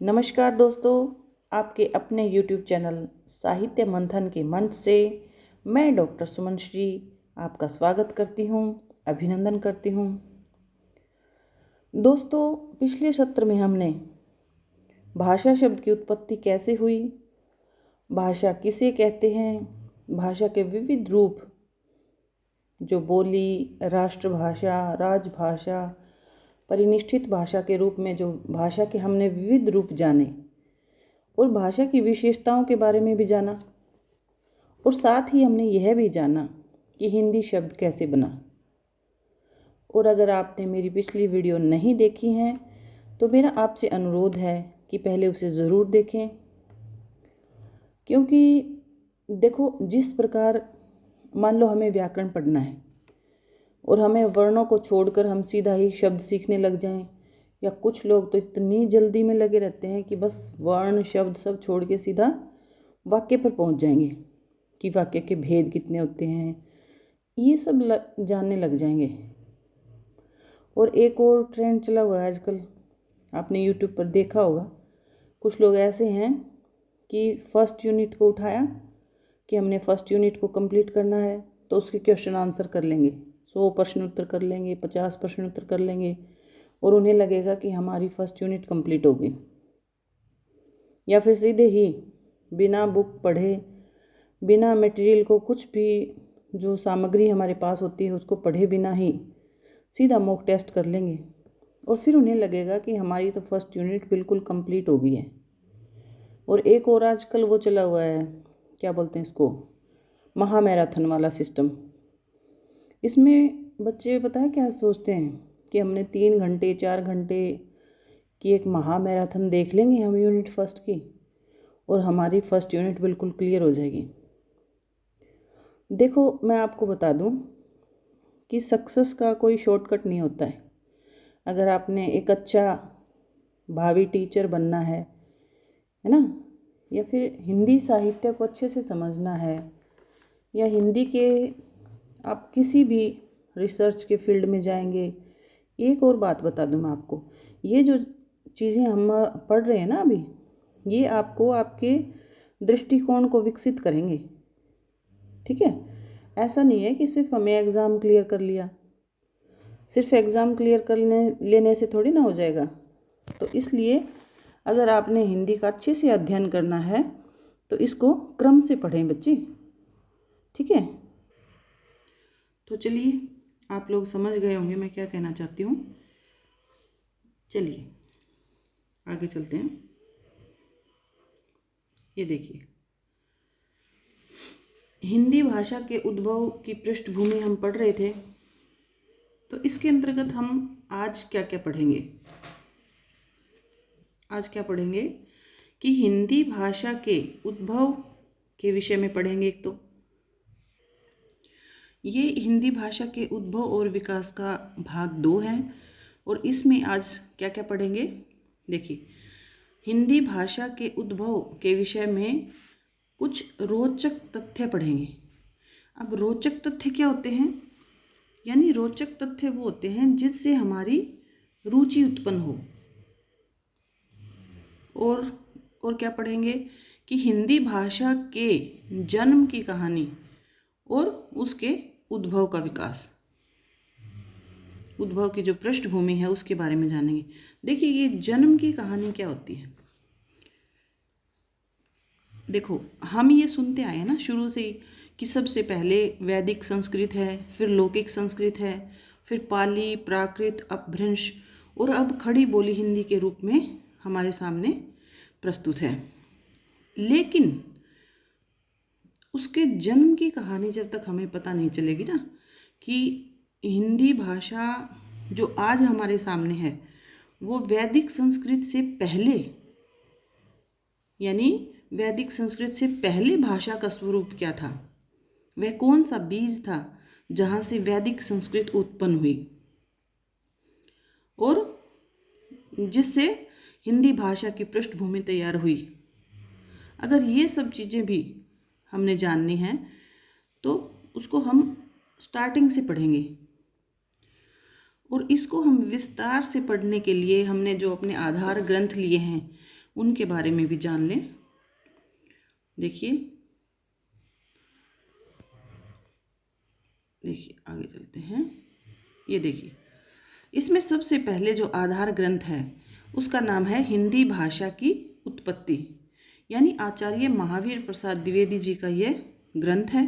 नमस्कार दोस्तों, आपके अपने YouTube चैनल साहित्य मंथन के मंच से मैं डॉक्टर सुमन श्री आपका स्वागत करती हूँ, अभिनंदन करती हूँ। दोस्तों, पिछले सत्र में हमने भाषा शब्द की उत्पत्ति कैसे हुई, भाषा किसे कहते हैं, भाषा के विविध रूप जो बोली, राष्ट्रभाषा, राजभाषा, परिनिष्ठित भाषा के रूप में जो भाषा के हमने विविध रूप जाने और भाषा की विशेषताओं के बारे में भी जाना और साथ ही हमने यह भी जाना कि हिंदी शब्द कैसे बना। और अगर आपने मेरी पिछली वीडियो नहीं देखी हैं तो मेरा आपसे अनुरोध है कि पहले उसे ज़रूर देखें, क्योंकि देखो, जिस प्रकार मान लो हमें व्याकरण पढ़ना है और हमें वर्णों को छोड़कर हम सीधा ही शब्द सीखने लग जाएं, या कुछ लोग तो इतनी जल्दी में लगे रहते हैं कि बस वर्ण शब्द सब छोड़ के सीधा वाक्य पर पहुंच जाएंगे कि वाक्य के भेद कितने होते हैं, ये सब जानने लग जाएंगे। और एक और ट्रेंड चला हुआ है आजकल, आपने यूट्यूब पर देखा होगा, कुछ लोग ऐसे हैं कि फर्स्ट यूनिट को उठाया कि हमने फर्स्ट यूनिट को कंप्लीट करना है तो उसके क्वेश्चन आंसर कर लेंगे, 100 प्रश्न उत्तर कर लेंगे, 50 प्रश्न उत्तर कर लेंगे और उन्हें लगेगा कि हमारी फर्स्ट यूनिट कंप्लीट होगी। या फिर सीधे ही बिना बुक पढ़े, बिना मटेरियल को, कुछ भी जो सामग्री हमारे पास होती है उसको पढ़े बिना ही सीधा मॉक टेस्ट कर लेंगे और फिर उन्हें लगेगा कि हमारी तो फर्स्ट यूनिट बिल्कुल कंप्लीट हो गई है। और एक और आजकल वो चला हुआ है, क्या बोलते हैं इसको, महा मैराथन वाला सिस्टम। इसमें बच्चे पता है क्या सोचते हैं कि हमने 3 घंटे 4 घंटे की एक महा मैराथन देख लेंगे हम यूनिट फर्स्ट की और हमारी फर्स्ट यूनिट बिल्कुल क्लियर हो जाएगी। देखो, मैं आपको बता दूं कि सक्सेस का कोई शॉर्टकट नहीं होता है। अगर आपने एक अच्छा भावी टीचर बनना है ना, या फिर हिंदी साहित्य को अच्छे से समझना है, या हिंदी के आप किसी भी रिसर्च के फील्ड में जाएंगे। एक और बात बता दूं मैं आपको, ये जो चीज़ें हम पढ़ रहे हैं ना अभी, ये आपको आपके दृष्टिकोण को विकसित करेंगे। ठीक है, ऐसा नहीं है कि सिर्फ हमें एग्ज़ाम क्लियर कर लिया, सिर्फ एग्ज़ाम क्लियर कर लेने से थोड़ी ना हो जाएगा। तो इसलिए अगर आपने हिंदी का अच्छे से अध्ययन करना है तो इसको क्रम से पढ़ें बच्चे। ठीक है, तो चलिए, आप लोग समझ गए होंगे मैं क्या कहना चाहती हूँ। चलिए आगे चलते हैं। ये देखिए, हिंदी भाषा के उद्भव की पृष्ठभूमि हम पढ़ रहे थे, तो इसके अंतर्गत हम आज क्या क्या पढ़ेंगे। आज क्या पढ़ेंगे कि हिंदी भाषा के उद्भव के विषय में पढ़ेंगे। एक तो ये हिंदी भाषा के उद्भव और विकास का भाग 2 है और इसमें आज क्या क्या पढ़ेंगे। देखिए, हिंदी भाषा के उद्भव के विषय में कुछ रोचक तथ्य पढ़ेंगे। अब रोचक तथ्य क्या होते हैं, यानी रोचक तथ्य वो होते हैं जिससे हमारी रुचि उत्पन्न हो। और क्या पढ़ेंगे कि हिंदी भाषा के जन्म की कहानी और उसके उद्भव का विकास, उद्भव की जो पृष्ठभूमि है उसके बारे में जानेंगे। देखिए, ये जन्म की कहानी क्या होती है। देखो, हम ये सुनते आए हैं ना शुरू से ही कि सबसे पहले वैदिक संस्कृत है, फिर लौकिक संस्कृत है, फिर पाली, प्राकृत, अपभ्रंश और अब खड़ी बोली हिंदी के रूप में हमारे सामने प्रस्तुत है। लेकिन उसके जन्म की कहानी जब तक हमें पता नहीं चलेगी ना कि हिंदी भाषा जो आज हमारे सामने है वो वैदिक संस्कृत से पहले, यानी वैदिक संस्कृत से पहले भाषा का स्वरूप क्या था, वह कौन सा बीज था जहाँ से वैदिक संस्कृत उत्पन्न हुई और जिससे हिंदी भाषा की पृष्ठभूमि तैयार हुई। अगर ये सब चीज़ें भी हमने जाननी हैं तो उसको हम स्टार्टिंग से पढ़ेंगे। और इसको हम विस्तार से पढ़ने के लिए हमने जो अपने आधार ग्रंथ लिए हैं उनके बारे में भी जान लें। देखिए आगे चलते हैं। ये देखिए, इसमें सबसे पहले जो आधार ग्रंथ है उसका नाम है हिंदी भाषा की उत्पत्ति, यानी आचार्य महावीर प्रसाद द्विवेदी जी का ये ग्रंथ है।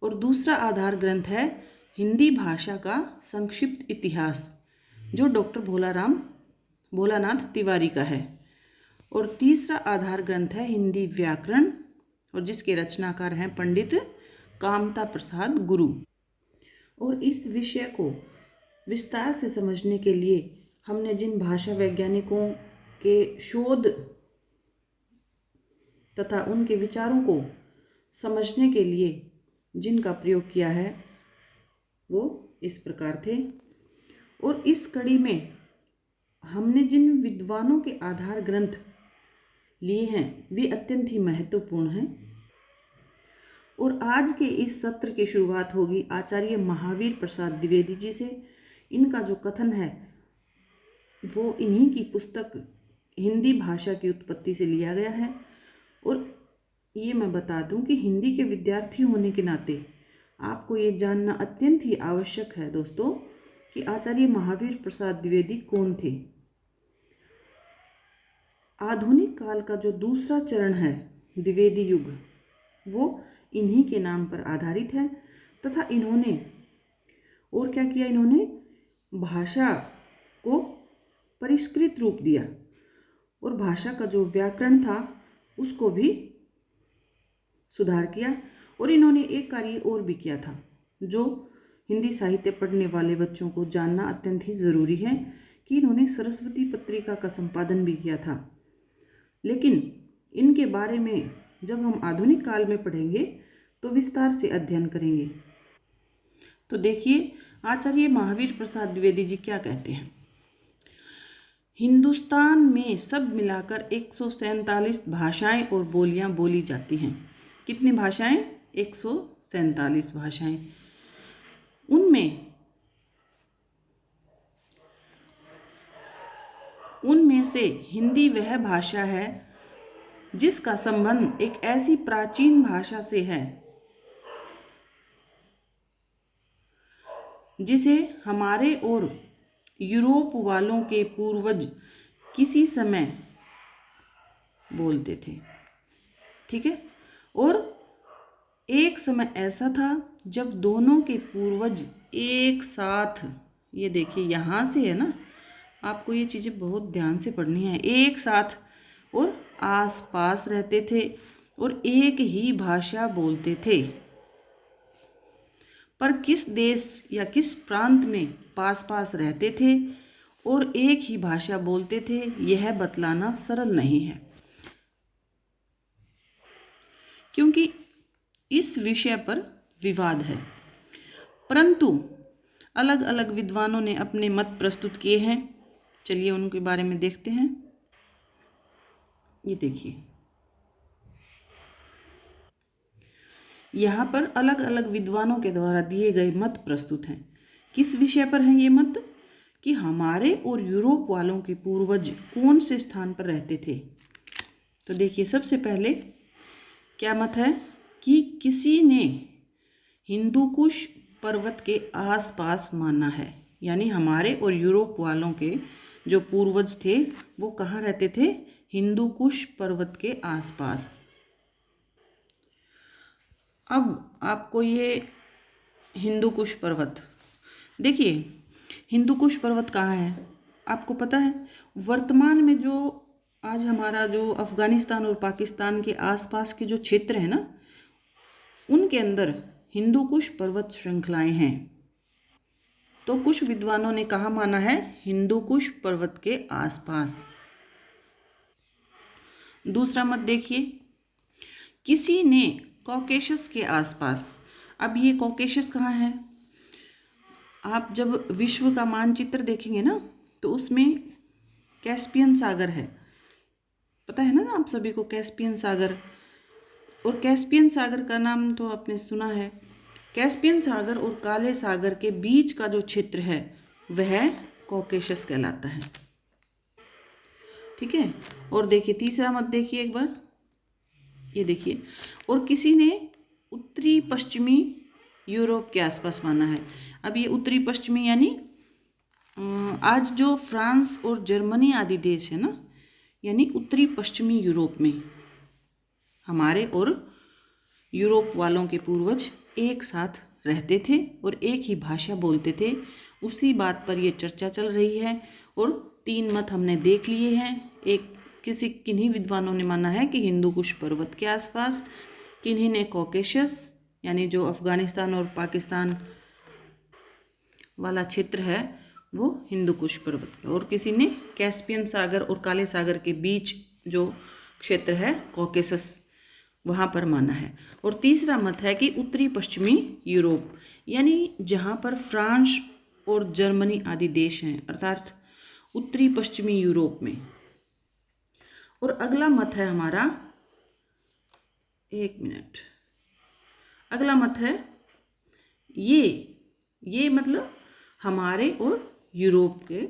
और दूसरा आधार ग्रंथ है हिंदी भाषा का संक्षिप्त इतिहास, जो डॉक्टर भोलानाथ तिवारी का है। और तीसरा आधार ग्रंथ है हिंदी व्याकरण, और जिसके रचनाकार हैं पंडित कामता प्रसाद गुरु। और इस विषय को विस्तार से समझने के लिए हमने जिन भाषा वैज्ञानिकों के शोध तथा उनके विचारों को समझने के लिए जिनका प्रयोग किया है वो इस प्रकार थे। और इस कड़ी में हमने जिन विद्वानों के आधार ग्रंथ लिए हैं वे अत्यंत ही महत्वपूर्ण हैं। और आज के इस सत्र की शुरुआत होगी आचार्य महावीर प्रसाद द्विवेदी जी से। इनका जो कथन है वो इन्हीं की पुस्तक हिंदी भाषा की उत्पत्ति से लिया गया है। और ये मैं बता दूं कि हिंदी के विद्यार्थी होने के नाते आपको ये जानना अत्यंत ही आवश्यक है दोस्तों कि आचार्य महावीर प्रसाद द्विवेदी कौन थे। आधुनिक काल का जो दूसरा चरण है द्विवेदी युग, वो इन्हीं के नाम पर आधारित है। तथा इन्होंने और क्या किया, इन्होंने भाषा को परिष्कृत रूप दिया और भाषा का जो व्याकरण था उसको भी सुधार किया। और इन्होंने एक कार्य और भी किया था जो हिंदी साहित्य पढ़ने वाले बच्चों को जानना अत्यंत ही ज़रूरी है, कि इन्होंने सरस्वती पत्रिका का संपादन भी किया था। लेकिन इनके बारे में जब हम आधुनिक काल में पढ़ेंगे तो विस्तार से अध्ययन करेंगे। तो देखिए आचार्य महावीर प्रसाद द्विवेदी जी क्या कहते हैं। हिंदुस्तान में सब मिलाकर 147 भाषाएं और बोलियां बोली जाती हैं। कितनी भाषाएं? 147 भाषाएं। उनमें से हिंदी वह भाषा है जिसका संबंध एक ऐसी प्राचीन भाषा से है जिसे हमारे और यूरोप वालों के पूर्वज किसी समय बोलते थे। ठीक है। और एक समय ऐसा था जब दोनों के पूर्वज एक साथ, ये देखिए यहाँ से है ना, आपको ये चीज़ें बहुत ध्यान से पढ़नी है, एक साथ और आस पास रहते थे और एक ही भाषा बोलते थे। पर किस देश या किस प्रांत में पास पास रहते थे और एक ही भाषा बोलते थे यह बतलाना सरल नहीं है, क्योंकि इस विषय पर विवाद है। परंतु अलग अलग विद्वानों ने अपने मत प्रस्तुत किए हैं। चलिए उनके बारे में देखते हैं। ये देखिए यहाँ पर अलग अलग विद्वानों के द्वारा दिए गए मत प्रस्तुत हैं। किस विषय पर हैं ये मत? कि हमारे और यूरोप वालों के पूर्वज कौन से स्थान पर रहते थे। तो देखिए सबसे पहले क्या मत है कि किसी ने हिंदुकुश पर्वत के आसपास माना है, यानी हमारे और यूरोप वालों के जो पूर्वज थे वो कहाँ रहते थे? हिंदुकुश पर्वत के आसपास। अब आपको ये हिंदुकुश पर्वत, देखिए हिंदुकुश पर्वत कहाँ है आपको पता है? वर्तमान में जो आज हमारा जो अफ़गानिस्तान और पाकिस्तान के आसपास के जो क्षेत्र है ना, उनके अंदर हिंदुकुश पर्वत श्रृंखलाएं हैं। तो कुछ विद्वानों ने कहाँ माना है? हिंदुकुश पर्वत के आसपास। दूसरा मत देखिए, किसी ने कॉकेशस के आसपास। अब ये कॉकेशस कहाँ है? आप जब विश्व का मानचित्र देखेंगे ना तो उसमें कैस्पियन सागर है, पता है ना आप सभी को कैस्पियन सागर। और कैस्पियन सागर का नाम तो आपने सुना है। कैस्पियन सागर और काले सागर के बीच का जो क्षेत्र है वह कॉकेशस कहलाता है। ठीक है। और देखिए तीसरा मत देखिए एक बार, ये देखिए, और किसी ने उत्तरी पश्चिमी यूरोप के आसपास माना है। अब ये उत्तरी पश्चिमी यानी आज जो फ्रांस और जर्मनी आदि देश है ना, यानी उत्तरी पश्चिमी यूरोप में हमारे और यूरोप वालों के पूर्वज एक साथ रहते थे और एक ही भाषा बोलते थे। उसी बात पर ये चर्चा चल रही है और 3 मत हमने देख लिए हैं। एक किन्हीं विद्वानों ने माना है कि हिंदू कुश पर्वत के आसपास, किन्हीं ने कॉकेशस यानी जो अफगानिस्तान और पाकिस्तान वाला क्षेत्र है वो हिंदू कुश पर्वत है, और किसी ने कैस्पियन सागर और काले सागर के बीच जो क्षेत्र है कॉकेसस वहाँ पर माना है। और तीसरा मत है कि उत्तरी पश्चिमी यूरोप यानी जहाँ पर फ्रांस और जर्मनी आदि देश हैं, अर्थात उत्तरी पश्चिमी यूरोप में। और अगला मत है हमारा, एक मिनट, अगला मत है ये मतलब हमारे और यूरोप के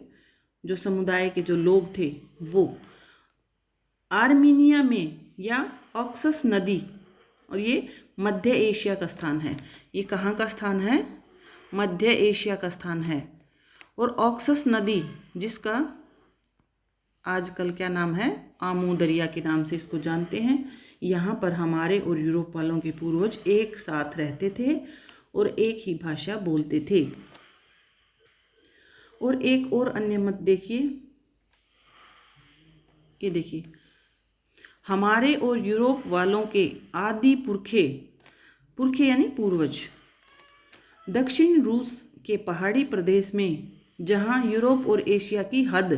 जो समुदाय के जो लोग थे वो आर्मीनिया में या ऑक्सस नदी, और ये मध्य एशिया का स्थान है। ये कहाँ का स्थान है? मध्य एशिया का स्थान है। और ऑक्सस नदी जिसका आजकल क्या नाम है, आमू दरिया के नाम से इसको जानते हैं, यहाँ पर हमारे और यूरोप वालों के पूर्वज एक साथ रहते थे और एक ही भाषा बोलते थे। और एक और अन्य मत देखिए, ये देखिए, हमारे और यूरोप वालों के आदि पुरखे यानी पूर्वज दक्षिण रूस के पहाड़ी प्रदेश में, जहाँ यूरोप और एशिया की हद,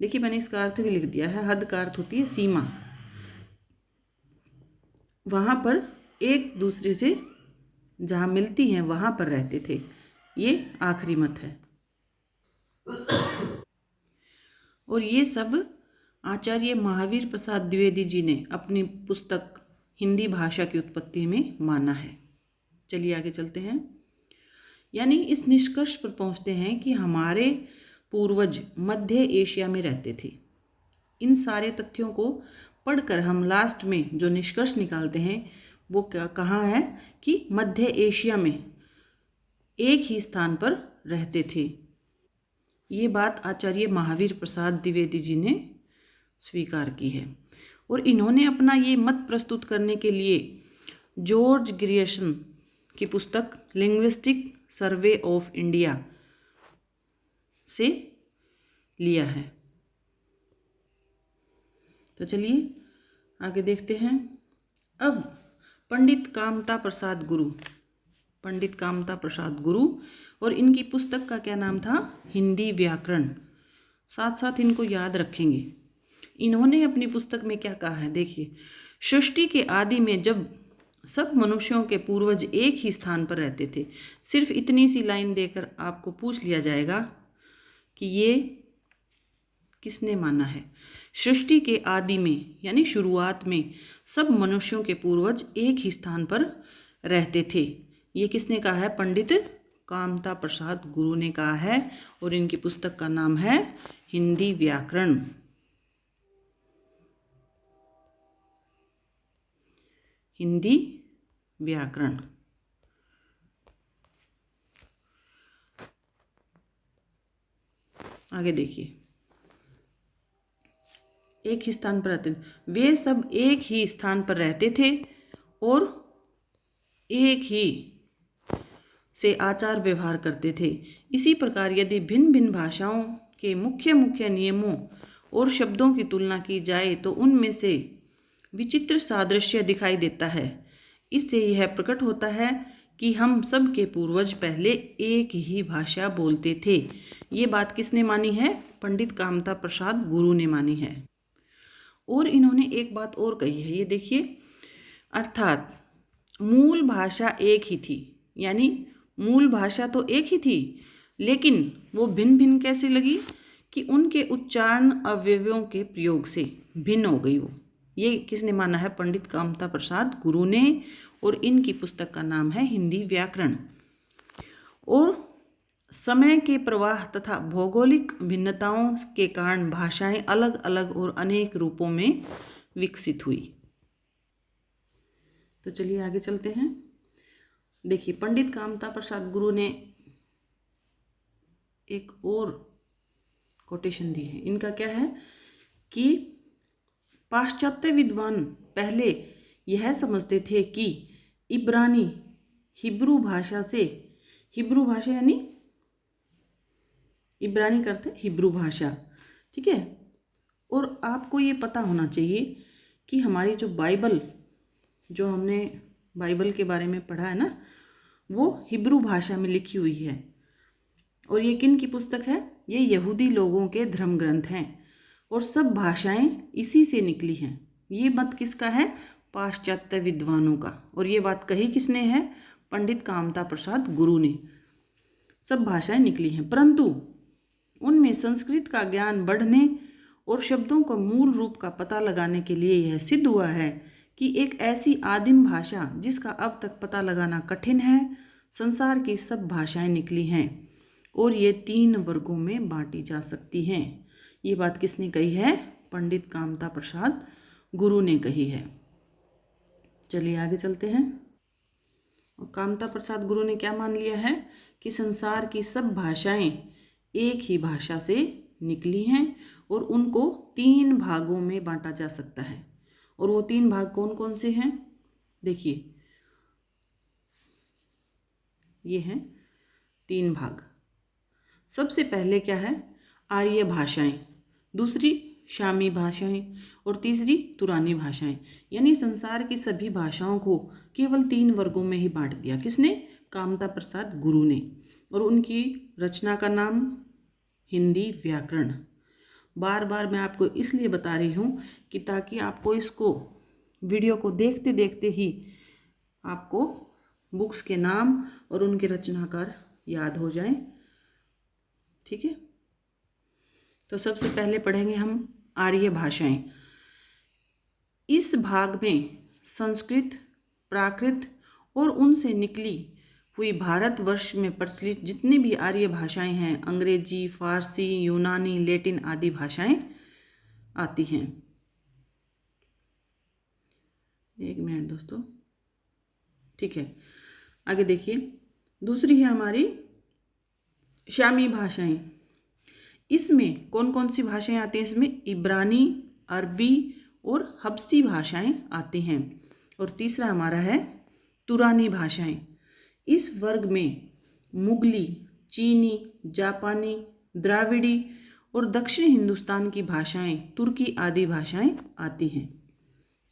देखिए मैंने इसका अर्थ भी लिख दिया है, हद का अर्थ होती है सीमा, वहाँ पर एक दूसरे से जहाँ मिलती हैं वहाँ पर रहते थे। ये आखिरी मत है। और ये सब आचार्य महावीर प्रसाद द्विवेदी जी ने अपनी पुस्तक हिंदी भाषा की उत्पत्ति में माना है। चलिए आगे चलते हैं। यानी इस निष्कर्ष पर पहुंचते हैं कि हमारे पूर्वज मध्य एशिया में रहते थे। इन सारे तथ्यों को पढ़कर हम लास्ट में जो निष्कर्ष निकालते हैं वो कहाँ है कि मध्य एशिया में एक ही स्थान पर रहते थे। ये बात आचार्य महावीर प्रसाद द्विवेदी जी ने स्वीकार की है। और इन्होंने अपना ये मत प्रस्तुत करने के लिए जॉर्ज ग्रियर्सन की पुस्तक लिंग्विस्टिक सर्वे ऑफ इंडिया से लिया है। तो चलिए आगे देखते हैं। अब पंडित कामता प्रसाद गुरु और इनकी पुस्तक का क्या नाम था? हिंदी व्याकरण। साथ साथ इनको याद रखेंगे। इन्होंने अपनी पुस्तक में क्या कहा है, देखिए, सृष्टि के आदि में जब सब मनुष्यों के पूर्वज एक ही स्थान पर रहते थे, सिर्फ इतनी सी लाइन देकर आपको पूछ लिया जाएगा कि ये किसने माना है। सृष्टि के आदि में यानी शुरुआत में सब मनुष्यों के पूर्वज एक ही स्थान पर रहते थे। ये किसने कहा है? पंडित कामता प्रसाद गुरु ने कहा है और इनकी पुस्तक का नाम है हिंदी व्याकरण। हिंदी व्याकरण। आगे देखिए, एक ही स्थान पर रहते थे, वे सब एक ही स्थान पर रहते थे और एक ही से आचार व्यवहार करते थे। इसी प्रकार यदि भिन्न भिन्न भाषाओं के मुख्य मुख्य नियमों और शब्दों की तुलना की जाए तो उनमें से विचित्र सादृश्य दिखाई देता है। इससे यह प्रकट होता है कि हम सब के पूर्वज पहले एक ही भाषा बोलते थे। ये बात किसने मानी है? पंडित कामता प्रसाद गुरु ने मानी है। और इन्होंने एक बात और कही है, ये देखिए, अर्थात मूल भाषा एक ही थी। यानी मूल भाषा तो एक ही थी, लेकिन वो भिन्न भिन्न कैसे लगी कि उनके उच्चारण अवयवों के प्रयोग से भिन्न हो गई वो। ये किसने माना है? पंडित कामता प्रसाद गुरु ने, और इनकी पुस्तक का नाम है हिंदी व्याकरण। और समय के प्रवाह तथा भौगोलिक भिन्नताओं के कारण भाषाएं अलग अलग और अनेक रूपों में विकसित हुई। तो चलिए आगे चलते हैं। देखिए, पंडित कामता प्रसाद गुरु ने एक और कोटेशन दी है। इनका क्या है कि पाश्चात्य विद्वान पहले यह समझते थे कि इब्रानी हिब्रू भाषा से, हिब्रू भाषा यानी इब्रानी करते हिब्रू भाषा, ठीक है। और आपको ये पता होना चाहिए कि हमारी जो बाइबल, जो हमने बाइबल के बारे में पढ़ा है ना, वो हिब्रू भाषा में लिखी हुई है। और ये किन की पुस्तक है? ये यहूदी लोगों के धर्म ग्रंथ हैं और सब भाषाएं इसी से निकली हैं। ये मत किसका है? पाश्चात्य विद्वानों का। और ये बात कही किसने है? पंडित कामता प्रसाद गुरु ने। सब भाषाएं निकली हैं, परंतु उनमें संस्कृत का ज्ञान बढ़ने और शब्दों का मूल रूप का पता लगाने के लिए यह सिद्ध हुआ है कि एक ऐसी आदिम भाषा जिसका अब तक पता लगाना कठिन है, संसार की सब भाषाएं निकली हैं और ये 3 वर्गों में बांटी जा सकती हैं। ये बात किसने कही है? पंडित कामता प्रसाद गुरु ने कही है। चलिए आगे चलते हैं। और कामता प्रसाद गुरु ने क्या मान लिया है कि संसार की सब भाषाएं एक ही भाषा से निकली हैं और उनको 3 भागों में बांटा जा सकता है। और वो 3 भाग कौन कौन से हैं? देखिए, ये हैं 3 भाग। सबसे पहले क्या है? आर्य भाषाएं, दूसरी शामी भाषाएं और तीसरी तुरानी भाषाएं। यानी संसार की सभी भाषाओं को केवल 3 वर्गों में ही बांट दिया। किसने? कामता प्रसाद गुरु ने। और उनकी रचना का नाम हिंदी व्याकरण। बार बार मैं आपको इसलिए बता रही हूँ कि ताकि आपको इसको वीडियो को देखते देखते ही आपको बुक्स के नाम और उनके रचनाकार याद हो जाएं, ठीक है। तो सबसे पहले पढ़ेंगे हम आर्य भाषाएं। इस भाग में संस्कृत, प्राकृत और उनसे निकली हुई भारतवर्ष में प्रचलित जितनी भी आर्य भाषाएं हैं, अंग्रेजी, फारसी, यूनानी, लैटिन आदि भाषाएं आती हैं। एक मिनट दोस्तों, ठीक है। आगे देखिए, दूसरी है हमारी शामी भाषाएं। इसमें कौन कौन सी भाषाएं आती हैं? इसमें इब्रानी, अरबी और हब्सी भाषाएं आती हैं। और तीसरा हमारा है तुरानी भाषाएं। इस वर्ग में मुगली, चीनी, जापानी, द्राविड़ी और दक्षिण हिंदुस्तान की भाषाएं, तुर्की आदि भाषाएं आती हैं।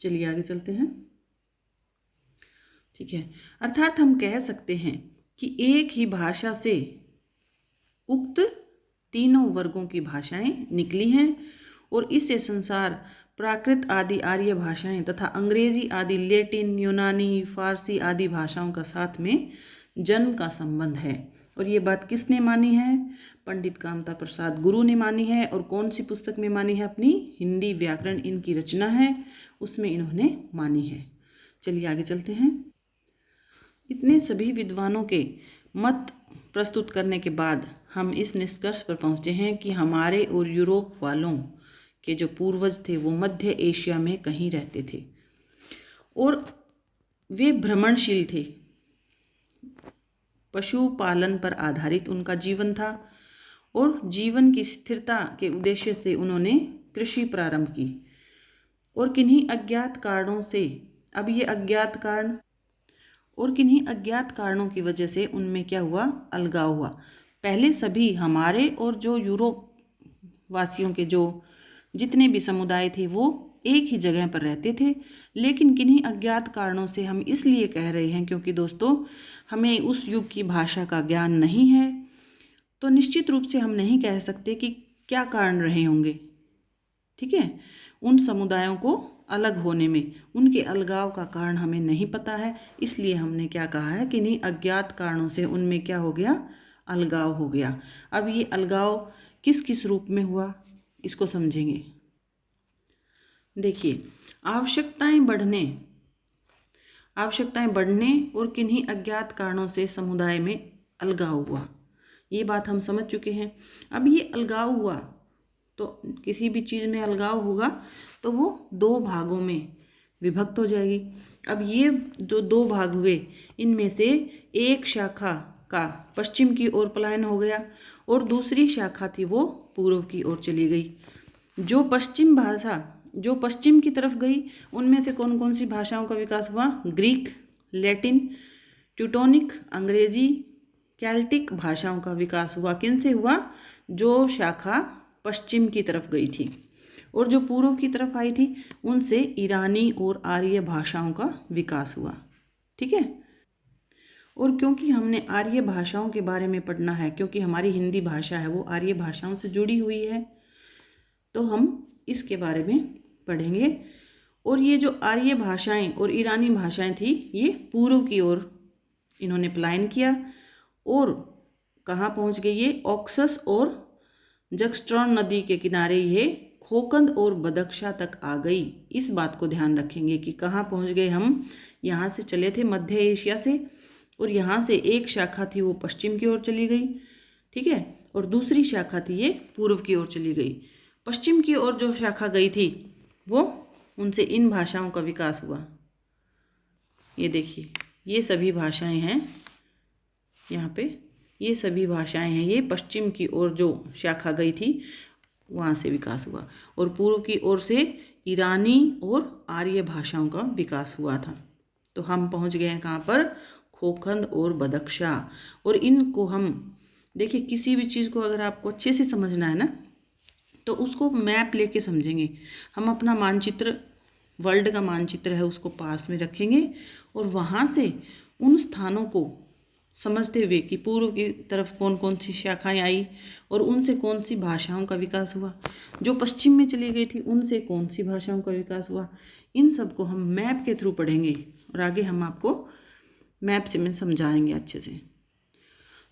चलिए आगे चलते हैं, ठीक है। अर्थात हम कह सकते हैं कि एक ही भाषा से उक्त 3 वर्गों की भाषाएं निकली हैं और इससे संसार प्राकृत आदि आर्य भाषाएं तथा अंग्रेजी आदि लैटिन, यूनानी, फारसी आदि भाषाओं का साथ में जन्म का संबंध है। और ये बात किसने मानी है? पंडित कामता प्रसाद गुरु ने मानी है। और कौन सी पुस्तक में मानी है? अपनी हिंदी व्याकरण इनकी रचना है, उसमें इन्होंने मानी है। चलिए आगे चलते हैं। इतने सभी विद्वानों के मत प्रस्तुत करने के बाद हम इस निष्कर्ष पर पहुँचते हैं कि हमारे और यूरोप वालों के जो पूर्वज थे वो मध्य एशिया में कहीं रहते थे और वे भ्रमणशील थे। पशुपालन पर आधारित उनका जीवन था और जीवन की स्थिरता के उद्देश्य से उन्होंने कृषि प्रारंभ की। और किन्हीं अज्ञात कारणों से, अब ये अज्ञात कारण और किन्हीं अज्ञात कारणों की वजह से उनमें क्या हुआ? अलगाव हुआ। पहले सभी हमारे और जो यूरोप वासियों के जो जितने भी समुदाय थे वो एक ही जगह पर रहते थे, लेकिन किन्हीं अज्ञात कारणों से, हम इसलिए कह रहे हैं क्योंकि दोस्तों हमें उस युग की भाषा का ज्ञान नहीं है, तो निश्चित रूप से हम नहीं कह सकते कि क्या कारण रहे होंगे, ठीक है। उन समुदायों को अलग होने में उनके अलगाव का कारण हमें नहीं पता है, इसलिए हमने क्या कहा है कि नहीं अज्ञात कारणों से उनमें क्या हो गया? अलगाव हो गया। अब ये अलगाव किस किस रूप में हुआ इसको समझेंगे। देखिए, आवश्यकताएं बढ़ने और किन्हीं अज्ञात कारणों से समुदाय में अलगाव हुआ। ये बात हम समझ चुके हैं। अब ये अलगाव हुआ तो किसी भी चीज़ में अलगाव होगा तो वो दो भागों में विभक्त हो जाएगी। अब ये जो दो भाग हुए इनमें से एक शाखा का पश्चिम की ओर पलायन हो गया और दूसरी शाखा थी वो पूर्व की ओर चली गई। जो पश्चिम की तरफ गई उनमें से कौन कौन सी भाषाओं का विकास हुआ? ग्रीक, लैटिन, ट्यूटोनिक, अंग्रेजी, केल्टिक भाषाओं का विकास हुआ। किन से हुआ? जो शाखा पश्चिम की तरफ गई थी। और जो पूर्व की तरफ आई थी उनसे ईरानी और आर्य भाषाओं का विकास हुआ। ठीक है। और क्योंकि हमने आर्य भाषाओं के बारे में पढ़ना है, क्योंकि हमारी हिंदी भाषा है वो आर्य भाषाओं से जुड़ी हुई है, तो हम इसके बारे में पढ़ेंगे। और ये जो आर्य भाषाएं और ईरानी भाषाएं थी ये पूर्व की ओर इन्होंने पलायन किया और कहाँ पहुँच गई? ये ऑक्सस और जगस्ट्रॉन नदी के किनारे ये खोकंद और बदख्शा तक आ गई। इस बात को ध्यान रखेंगे कि कहाँ पहुँच गए हम। यहाँ से चले थे मध्य एशिया से और यहाँ से एक शाखा थी वो पश्चिम की ओर चली गई। ठीक है। और दूसरी शाखा थी ये पूर्व की ओर चली गई। पश्चिम की ओर जो शाखा गई थी वो उनसे इन भाषाओं का विकास हुआ। ये देखिए ये सभी भाषाएं हैं यहाँ पे, ये सभी भाषाएं हैं। ये पश्चिम की ओर जो शाखा गई थी वहाँ से विकास हुआ और पूर्व की ओर से ईरानी और आर्य भाषाओं का विकास हुआ था। तो हम पहुँच गए हैं कहाँ पर? खोखंद और बदख्शा। और इनको हम देखिए, किसी भी चीज़ को अगर आपको अच्छे से समझना है ना तो उसको मैप लेके समझेंगे। हम अपना मानचित्र, वर्ल्ड का मानचित्र है उसको पास में रखेंगे और वहाँ से उन स्थानों को समझते हुए कि पूर्व की तरफ कौन कौन सी शाखाएं आई और उनसे कौन सी भाषाओं का विकास हुआ, जो पश्चिम में चली गई थी उनसे कौन सी भाषाओं का विकास हुआ, इन सब को हम मैप के थ्रू पढ़ेंगे और आगे हम आपको मैप से में समझाएंगे अच्छे से।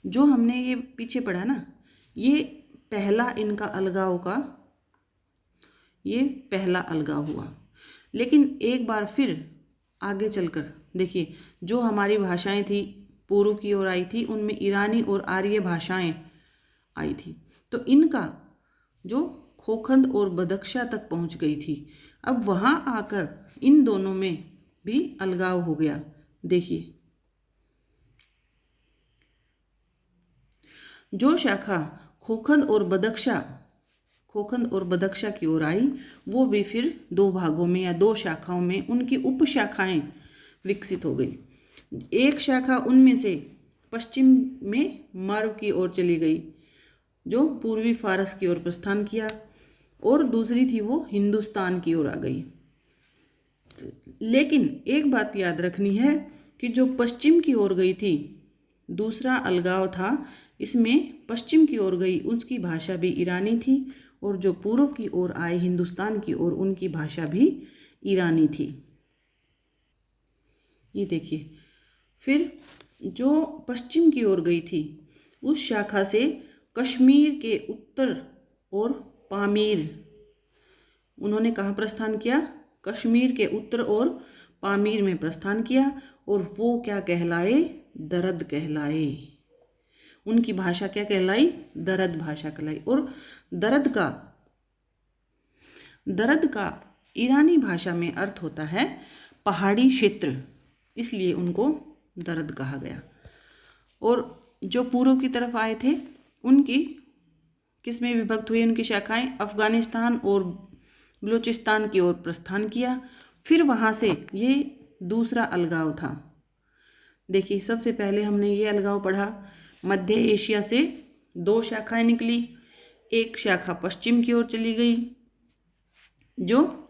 जो हमने ये पीछे पढ़ा ना, ये पहला इनका अलगाव का, ये पहला अलगाव हुआ। लेकिन एक बार फिर आगे चलकर देखिए, जो हमारी भाषाएं थी पूर्व की ओर आई थी उनमें ईरानी और आर्य भाषाएं आई थी, तो इनका जो खोखंद और बदख्शा तक पहुंच गई थी। अब वहां आकर इन दोनों में भी अलगाव हो गया। देखिए, जो शाखा खोखंद और बदख्शा की ओर आई वो भी फिर दो भागों में या दो शाखाओं में उनकी उप शाखाएं विकसित हो गई। एक शाखा उनमें से पश्चिम में मारू की ओर चली गई जो पूर्वी फारस की ओर प्रस्थान किया और दूसरी थी वो हिंदुस्तान की ओर आ गई। लेकिन एक बात याद रखनी है कि जो पश्चिम की ओर गई थी, दूसरा अलगाव था इसमें, पश्चिम की ओर गई उसकी भाषा भी ईरानी थी और जो पूर्व की ओर आए हिंदुस्तान की ओर उनकी भाषा भी ईरानी थी। ये देखिए, फिर जो पश्चिम की ओर गई थी उस शाखा से कश्मीर के उत्तर और पामीर, उन्होंने कहाँ प्रस्थान किया? कश्मीर के उत्तर और पामीर में प्रस्थान किया और वो क्या कहलाए? दरद कहलाए। उनकी भाषा क्या कहलाई? दरद भाषा कहलाई। और दरद का ईरानी भाषा में अर्थ होता है पहाड़ी क्षेत्र, इसलिए उनको दरद कहा गया। और जो पूर्व की तरफ आए थे उनकी किस में विभक्त हुई? उनकी शाखाएं अफगानिस्तान और बलूचिस्तान की ओर प्रस्थान किया। फिर वहाँ से ये दूसरा अलगाव था। देखिए, सबसे पहले हमने ये अलगाव पढ़ा, मध्य एशिया से दो शाखाएं निकली, एक शाखा पश्चिम की ओर चली गई जो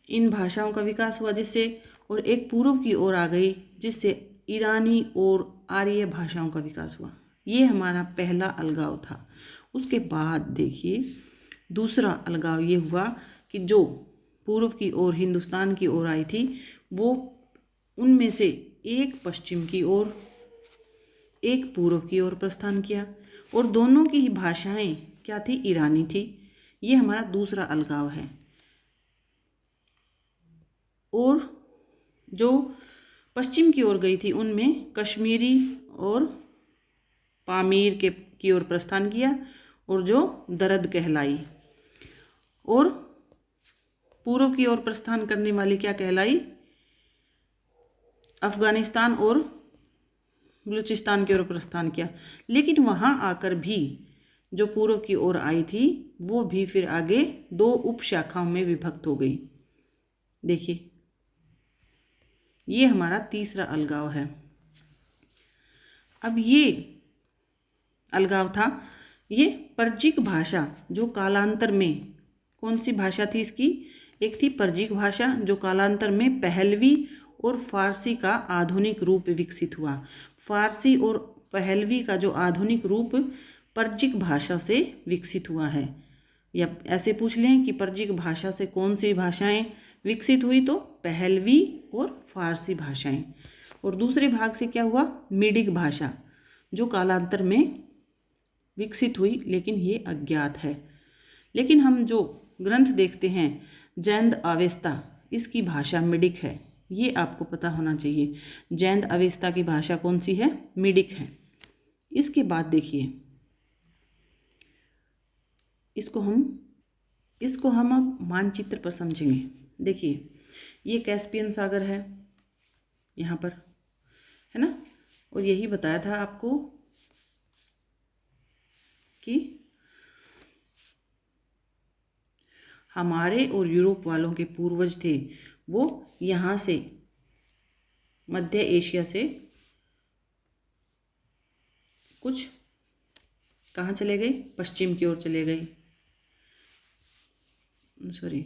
इन भाषाओं का विकास हुआ जिससे, और एक पूर्व की ओर आ गई जिससे ईरानी और आर्य भाषाओं का विकास हुआ। ये हमारा पहला अलगाव था। उसके बाद देखिए दूसरा अलगाव ये हुआ कि जो पूर्व की ओर हिंदुस्तान की ओर आई थी वो उनमें से एक पश्चिम की ओर एक पूर्व की ओर प्रस्थान किया और दोनों की ही भाषाएं क्या थी? ईरानी थी। ये हमारा दूसरा अलगाव है। और जो पश्चिम की ओर गई थी उनमें कश्मीरी और पामीर की ओर प्रस्थान किया और जो दरद कहलाई, और पूर्व की ओर प्रस्थान करने वाली क्या कहलाई, अफगानिस्तान और बलूचिस्तान की ओर प्रस्थान किया। लेकिन वहाँ आकर भी जो पूर्व की ओर आई थी वो भी फिर आगे दो उप शाखाओं में विभक्त हो गई। देखिए ये हमारा तीसरा अलगाव है। अब ये अलगाव था, ये पर्जिक भाषा जो कालांतर में, कौन सी भाषा थी इसकी, एक थी पर्जिक भाषा जो कालांतर में पहलवी और फारसी का आधुनिक रूप विकसित हुआ। फारसी और पहलवी का जो आधुनिक रूप पर्जिक भाषा से विकसित हुआ है। या ऐसे पूछ लें कि पर्जिक भाषा से कौन सी भाषाएं विकसित हुई, तो पहलवी और फारसी भाषाएं। और दूसरे भाग से क्या हुआ, मीडिक भाषा जो कालांतर में विकसित हुई, लेकिन ये अज्ञात है। लेकिन हम जो ग्रंथ देखते हैं जैंद अवेस्ता, इसकी भाषा मिडिक है, ये आपको पता होना चाहिए। जैंद अवेस्ता की भाषा कौन सी है, मिडिक है। इसके बाद देखिए इसको हम अब मानचित्र पर समझेंगे। देखिए ये कैस्पियन सागर है यहाँ पर, है ना, और यही बताया था आपको कि हमारे और यूरोप वालों के पूर्वज थे, वो यहाँ से मध्य एशिया से कुछ कहाँ चले गए, पश्चिम की ओर चले गए। सॉरी,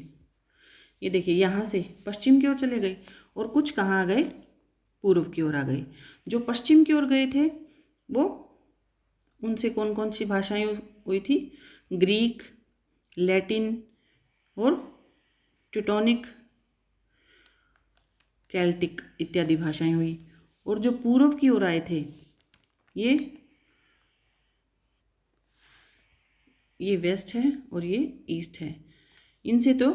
ये देखिए यहाँ से पश्चिम की ओर चले गए और कुछ कहाँ आ गए, पूर्व की ओर आ गए। जो पश्चिम की ओर गए थे वो, उनसे कौन कौन सी भाषाएं हुई थी, ग्रीक, लैटिन और टेक्टोनिक, केल्टिक इत्यादि भाषाएं हुई। और जो पूर्व की ओर आए थे ये वेस्ट है और ये ईस्ट है, इनसे तो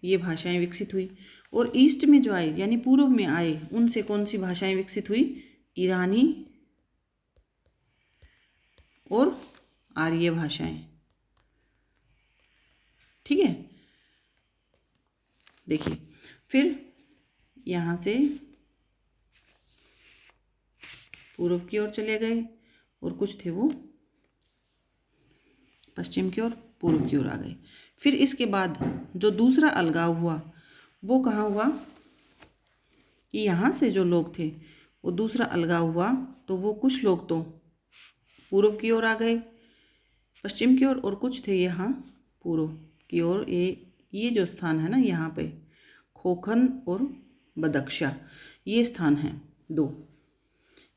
ये भाषाएं विकसित हुई। और ईस्ट में जो आए यानी पूर्व में आए, उनसे कौन सी भाषाएं विकसित हुई, ईरानी और आर्य भाषाएं। ठीक है, देखिए फिर यहाँ से पूर्व की ओर चले गए और कुछ थे वो पश्चिम की ओर, पूर्व की ओर आ गए। फिर इसके बाद जो दूसरा अलगाव हुआ वो कहाँ हुआ, कि यहाँ से जो लोग थे वो दूसरा अलगाव हुआ, तो वो कुछ लोग तो पूर्व की ओर आ गए पश्चिम की ओर, और कुछ थे यहाँ पूर्व की ओर। ये जो स्थान है ना यहाँ पे, खोखन और बदख्शा, ये स्थान हैं दो,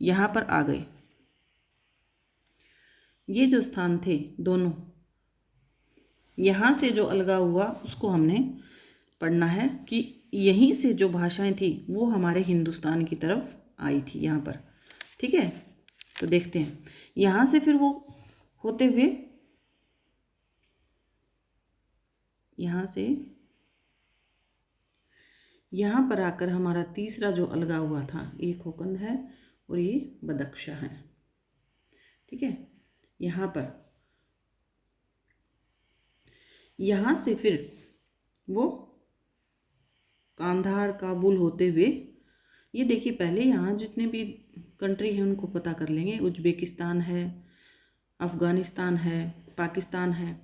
यहाँ पर आ गए। ये जो स्थान थे दोनों, यहाँ से जो अलगाव हुआ उसको हमने पढ़ना है कि यहीं से जो भाषाएं थी वो हमारे हिंदुस्तान की तरफ आई थी यहाँ पर। ठीक है, तो देखते हैं यहाँ से फिर वो होते हुए यहाँ से यहाँ पर आकर हमारा तीसरा जो अलगाव हुआ था, ये खोकंद है और ये बदख्शा है। ठीक है, यहाँ पर यहाँ से फिर वो कांधार, काबुल होते हुए, ये देखिए पहले यहाँ जितने भी कंट्री हैं उनको पता कर लेंगे। उज्बेकिस्तान है, अफ़गानिस्तान है, पाकिस्तान है,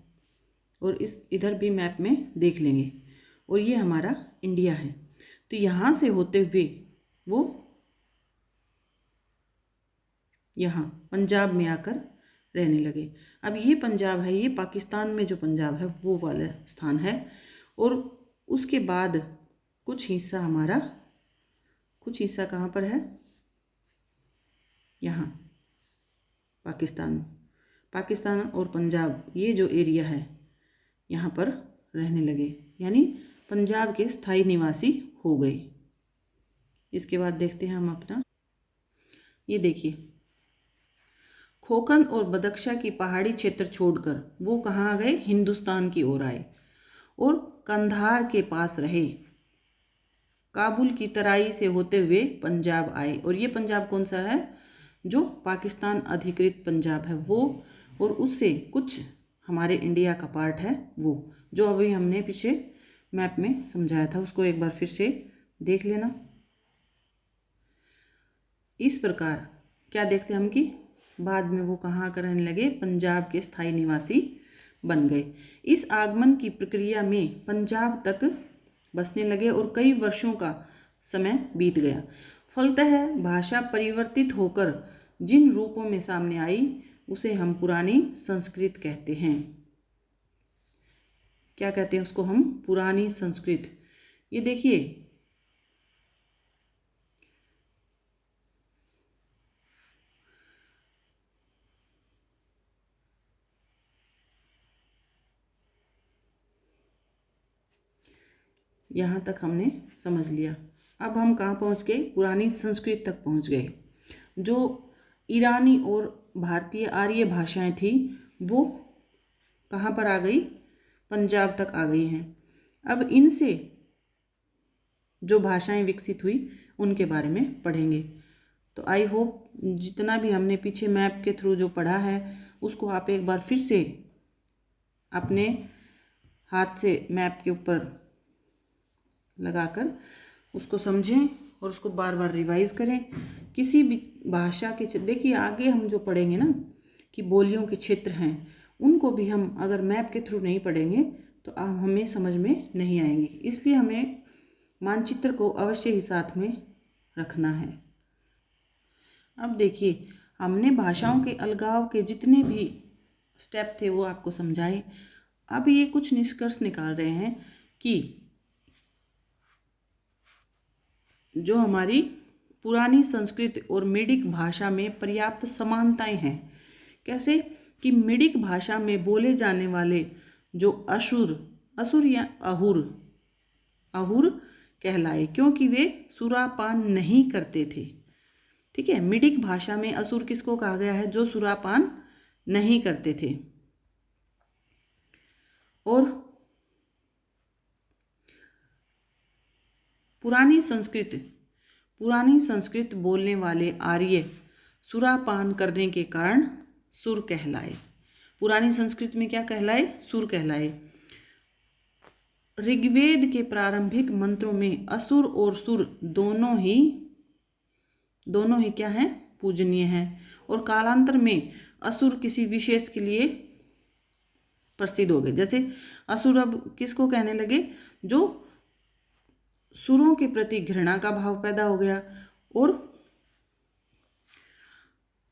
और इस इधर भी मैप में देख लेंगे। और ये हमारा इंडिया है। तो यहाँ से होते हुए वो यहाँ पंजाब में आकर रहने लगे। अब ये पंजाब है, ये पाकिस्तान में जो पंजाब है वो वाला स्थान है। और उसके बाद कुछ हिस्सा हमारा, कुछ हिस्सा कहाँ पर है, यहाँ पाकिस्तान और पंजाब, ये जो एरिया है यहाँ पर रहने लगे, यानी पंजाब के स्थायी निवासी हो गए। इसके बाद देखते हैं हम अपना, ये देखिए खोखन और बदख्शा की पहाड़ी क्षेत्र छोड़कर वो कहाँ आ गए, हिंदुस्तान की ओर आए और कंधार के पास रहे। काबुल की तराई से होते हुए पंजाब आए, और ये पंजाब कौन सा है, जो पाकिस्तान अधिकृत पंजाब है वो, और उससे कुछ हमारे इंडिया का पार्ट है वो, जो अभी हमने पीछे मैप में समझाया था, उसको एक बार फिर से देख लेना। इस प्रकार क्या देखते हैं हम कि बाद में वो कहाँ का रहने लगे, पंजाब के स्थायी निवासी बन गए। इस आगमन की प्रक्रिया में पंजाब तक बसने लगे और कई वर्षों का समय बीत गया। फलतः भाषा परिवर्तित होकर जिन रूपों में सामने आई उसे हम पुरानी संस्कृत कहते हैं। क्या कहते हैं उसको हम? पुरानी संस्कृत। ये देखिए, यहाँ तक हमने समझ लिया। अब हम कहाँ पहुँच गए? पुरानी संस्कृत तक पहुँच गए। जो ईरानी और भारतीय आर्य भाषाएं थी वो कहाँ पर आ गई? पंजाब तक आ गई हैं। अब इनसे जो भाषाएं विकसित हुई उनके बारे में पढ़ेंगे। तो आई होप जितना भी हमने पीछे मैप के थ्रू जो पढ़ा है उसको आप एक बार फिर से अपने हाथ से मैप के ऊपर लगाकर उसको समझें और उसको बार बार रिवाइज करें। किसी भी भाषा के देखिए आगे हम जो पढ़ेंगे ना कि बोलियों के क्षेत्र हैं, उनको भी हम अगर मैप के थ्रू नहीं पढ़ेंगे तो हमें समझ में नहीं आएंगे। इसलिए हमें मानचित्र को अवश्य ही साथ में रखना है। अब देखिए, हमने भाषाओं के अलगाव के जितने भी स्टेप थे वो आपको समझाए। अब ये कुछ निष्कर्ष निकाल रहे हैं कि जो हमारी पुरानी संस्कृत और मिडिक भाषा में पर्याप्त समानताएं हैं। कैसे? कि मिडिक भाषा में बोले जाने वाले जो असुर या अहुर कहलाए, क्योंकि वे सुरापान नहीं करते थे। ठीक है, मिडिक भाषा में असुर किसको कहा गया है? जो सुरापान नहीं करते थे। और पुरानी संस्कृत बोलने वाले आर्य सुरापान करने के कारण सुर कहलाए। पुरानी संस्कृत में क्या कहलाए? सुर कहलाए। ऋग्वेद के प्रारंभिक मंत्रों में असुर और सुर दोनों ही क्या हैं? पूजनीय हैं। और कालांतर में असुर किसी विशेष के लिए प्रसिद्ध हो गए। जैसे असुर अब किसको कहने लगे? जो सुरों के प्रति घृणा का भाव पैदा हो गया। और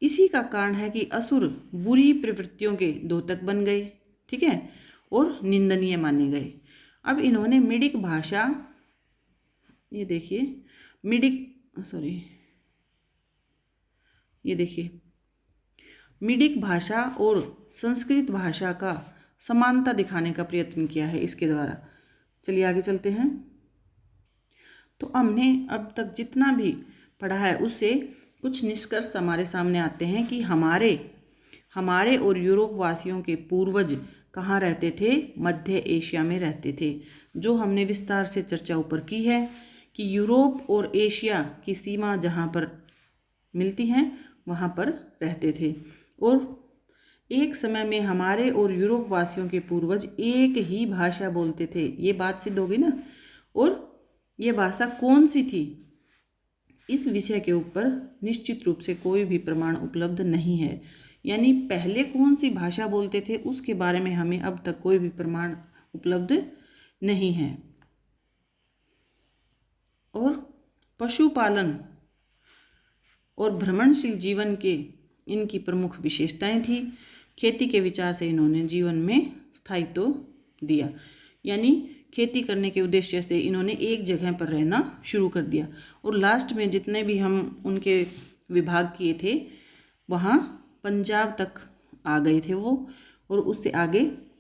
इसी का कारण है कि असुर बुरी प्रवृत्तियों के द्योतक बन गए। ठीक है, और निंदनीय माने गए। अब इन्होंने मिडिक भाषा, ये देखिए मिडिक भाषा और संस्कृत भाषा का समानता दिखाने का प्रयत्न किया है इसके द्वारा। चलिए आगे चलते हैं। तो हमने अब तक जितना भी पढ़ा है उससे कुछ निष्कर्ष हमारे सामने आते हैं कि हमारे और यूरोप वासियों के पूर्वज कहाँ रहते थे? मध्य एशिया में रहते थे। जो हमने विस्तार से चर्चा ऊपर की है कि यूरोप और एशिया की सीमा जहाँ पर मिलती हैं वहाँ पर रहते थे। और एक समय में हमारे और यूरोप वासियों के पूर्वज एक ही भाषा बोलते थे। ये बात सिद्ध होगी ना। और ये भाषा कौन सी थी? इस विषय के ऊपर निश्चित रूप से कोई भी प्रमाण उपलब्ध नहीं है। यानी पहले कौन सी भाषा बोलते थे उसके बारे में हमें अब तक कोई भी प्रमाण उपलब्ध नहीं है। और पशुपालन और भ्रमणशील जीवन के इनकी प्रमुख विशेषताएं थी। खेती के विचार से इन्होंने जीवन में स्थायित्व दिया। यानी खेती करने के उद्देश्य से इन्होंने एक जगह पर रहना शुरू कर दिया। और लास्ट में जितने भी हम उनके विभाग किए थे वहाँ पंजाब तक आ गए थे वो। और उससे आगे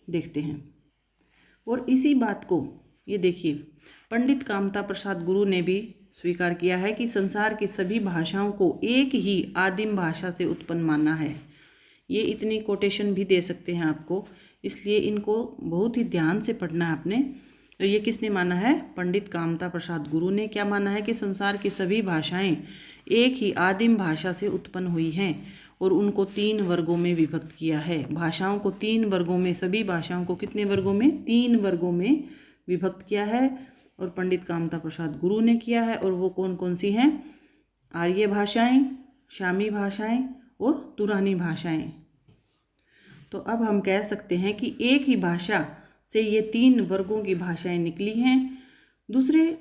देखते हैं। और इसी बात को ये देखिए, पंडित कामता प्रसाद गुरु ने भी स्वीकार किया है कि संसार की सभी भाषाओं को एक ही आदिम भाषा से उत्पन्न माना है। ये इतनी कोटेशन भी दे सकते हैं आपको, इसलिए इनको बहुत ही ध्यान से पढ़ना है आपने। तो ये किसने माना है? पंडित कामता प्रसाद गुरु ने क्या माना है कि संसार की सभी भाषाएं एक ही आदिम भाषा से उत्पन्न हुई हैं। और उनको 3 वर्गों में विभक्त किया है। भाषाओं को 3 वर्गों में, सभी भाषाओं को कितने वर्गों में? 3 वर्गों में विभक्त किया है और पंडित कामता प्रसाद गुरु ने किया है। और वो कौन कौन सी हैं? आर्य भाषाएं, शामी भाषाएं और तुरानी भाषाएं। तो अब हम कह सकते हैं कि एक ही भाषा से ये 3 वर्गों की भाषाएं निकली हैं। दूसरे,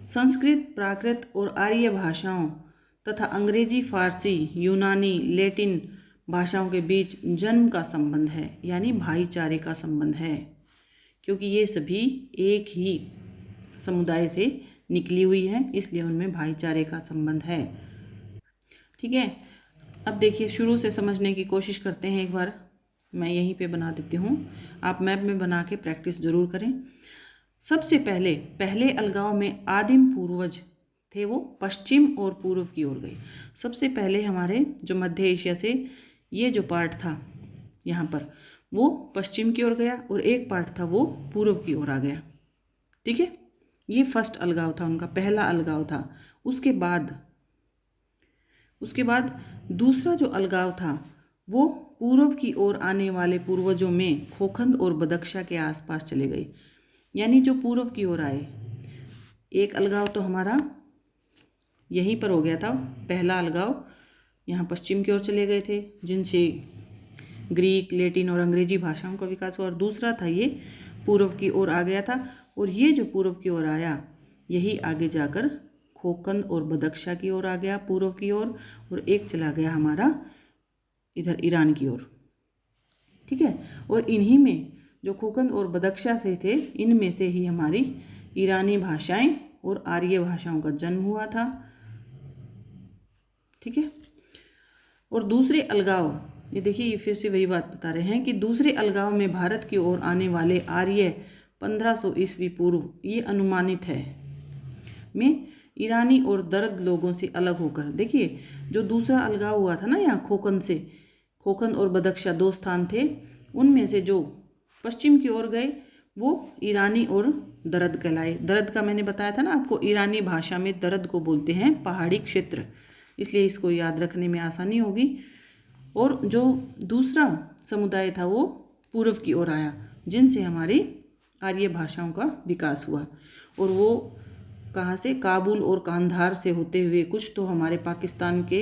संस्कृत, प्राकृत और आर्य भाषाओं तथा अंग्रेजी, फारसी, यूनानी, लैटिन भाषाओं के बीच जन्म का संबंध है, यानी भाईचारे का संबंध है, क्योंकि ये सभी एक ही समुदाय से निकली हुई है, इसलिए उनमें भाईचारे का संबंध है। ठीक है, अब देखिए शुरू से समझने की कोशिश करते हैं। एक बार मैं यहीं पे बना देती हूँ, आप मैप में बना के प्रैक्टिस जरूर करें। सबसे पहले अलगाव में आदिम पूर्वज थे वो पश्चिम और पूर्व की ओर गए। सबसे पहले हमारे जो मध्य एशिया से ये जो पार्ट था यहाँ पर, वो पश्चिम की ओर गया और एक पार्ट था वो पूर्व की ओर आ गया। ठीक है, ये फर्स्ट अलगाव था, उनका पहला अलगाव था। उसके बाद दूसरा जो अलगाव था वो पूर्व की ओर आने वाले पूर्वजों में खोखंद और बदख्शा के आसपास चले गए, यानी जो पूर्व की ओर आए। एक अलगाव तो हमारा यहीं पर हो गया था, पहला अलगाव यहाँ पश्चिम की ओर चले गए थे, जिनसे ग्रीक, लैटिन और अंग्रेजी भाषाओं का विकास हुआ। और दूसरा था ये पूर्व की ओर आ गया था, और ये जो पूर्व की ओर आया यही आगे जाकर खोखंद और बदख्शा की ओर आ गया पूर्व की ओर, और एक चला गया हमारा इधर ईरान की ओर। ठीक है, और इन्हीं में जो खोखंद और बदख्शा से थे, इनमें से ही हमारी ईरानी भाषाएं और आर्य भाषाओं का जन्म हुआ था। ठीक है, और दूसरे अलगाव, ये देखिए ये फिर से वही बात बता रहे हैं कि दूसरे अलगाव में भारत की ओर आने वाले आर्य 1500 ईस्वी पूर्व, ये अनुमानित है, में ईरानी और दर्द लोगों से अलग होकर, देखिए जो दूसरा अलगाव हुआ था ना यहाँ खोखंद से, खोखंद और बदख्शा 2 स्थान थे, उनमें से जो पश्चिम की ओर गए वो ईरानी और दरद कहलाए। दरद का मैंने बताया था ना आपको, ईरानी भाषा में दरद को बोलते हैं पहाड़ी क्षेत्र, इसलिए इसको याद रखने में आसानी होगी। और जो दूसरा समुदाय था वो पूर्व की ओर आया, जिनसे हमारी आर्य भाषाओं का विकास हुआ। और वो कहाँ से? काबुल और कांधार से होते हुए, कुछ तो हमारे पाकिस्तान के,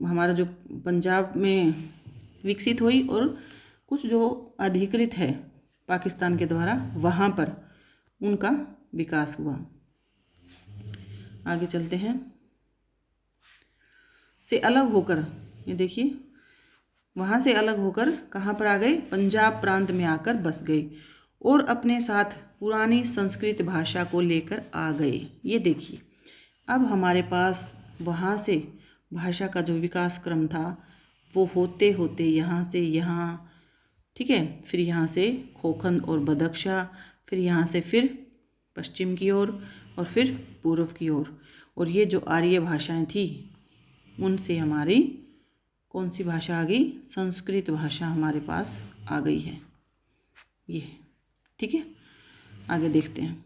हमारा जो पंजाब में विकसित हुई, और कुछ जो अधिकृत है पाकिस्तान के द्वारा, वहाँ पर उनका विकास हुआ। आगे चलते हैं। से अलग होकर, ये देखिए वहाँ से अलग होकर कहाँ पर आ गए? पंजाब प्रांत में आकर बस गए और अपने साथ पुरानी संस्कृत भाषा को लेकर आ गए। ये देखिए अब हमारे पास वहाँ से भाषा का जो विकास क्रम था वो होते होते यहाँ से यहाँ, ठीक है, फिर यहाँ से खोखंद और बदख्शा, फिर यहाँ से फिर पश्चिम की ओर और फिर पूर्व की ओर। और ये जो आर्य भाषाएं थी उनसे हमारी कौन सी भाषा आ गई? संस्कृत भाषा हमारे पास आ गई है ये। ठीक है, आगे देखते हैं।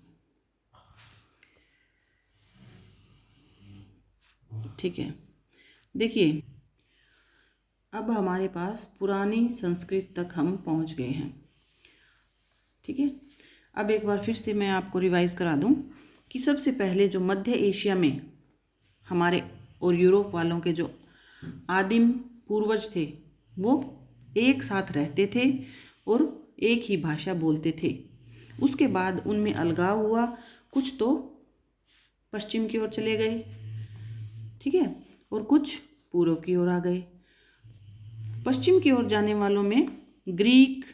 ठीक है, देखिए अब हमारे पास पुरानी संस्कृत तक हम पहुंच गए हैं। ठीक है, अब एक बार फिर से मैं आपको रिवाइज करा दूं कि सबसे पहले जो मध्य एशिया में हमारे और यूरोप वालों के जो आदिम पूर्वज थे वो एक साथ रहते थे और एक ही भाषा बोलते थे। उसके बाद उनमें अलगाव हुआ, कुछ तो पश्चिम की ओर चले गए, ठीक है, और कुछ पूर्व की ओर आ गए। पश्चिम की ओर जाने वालों में ग्रीक,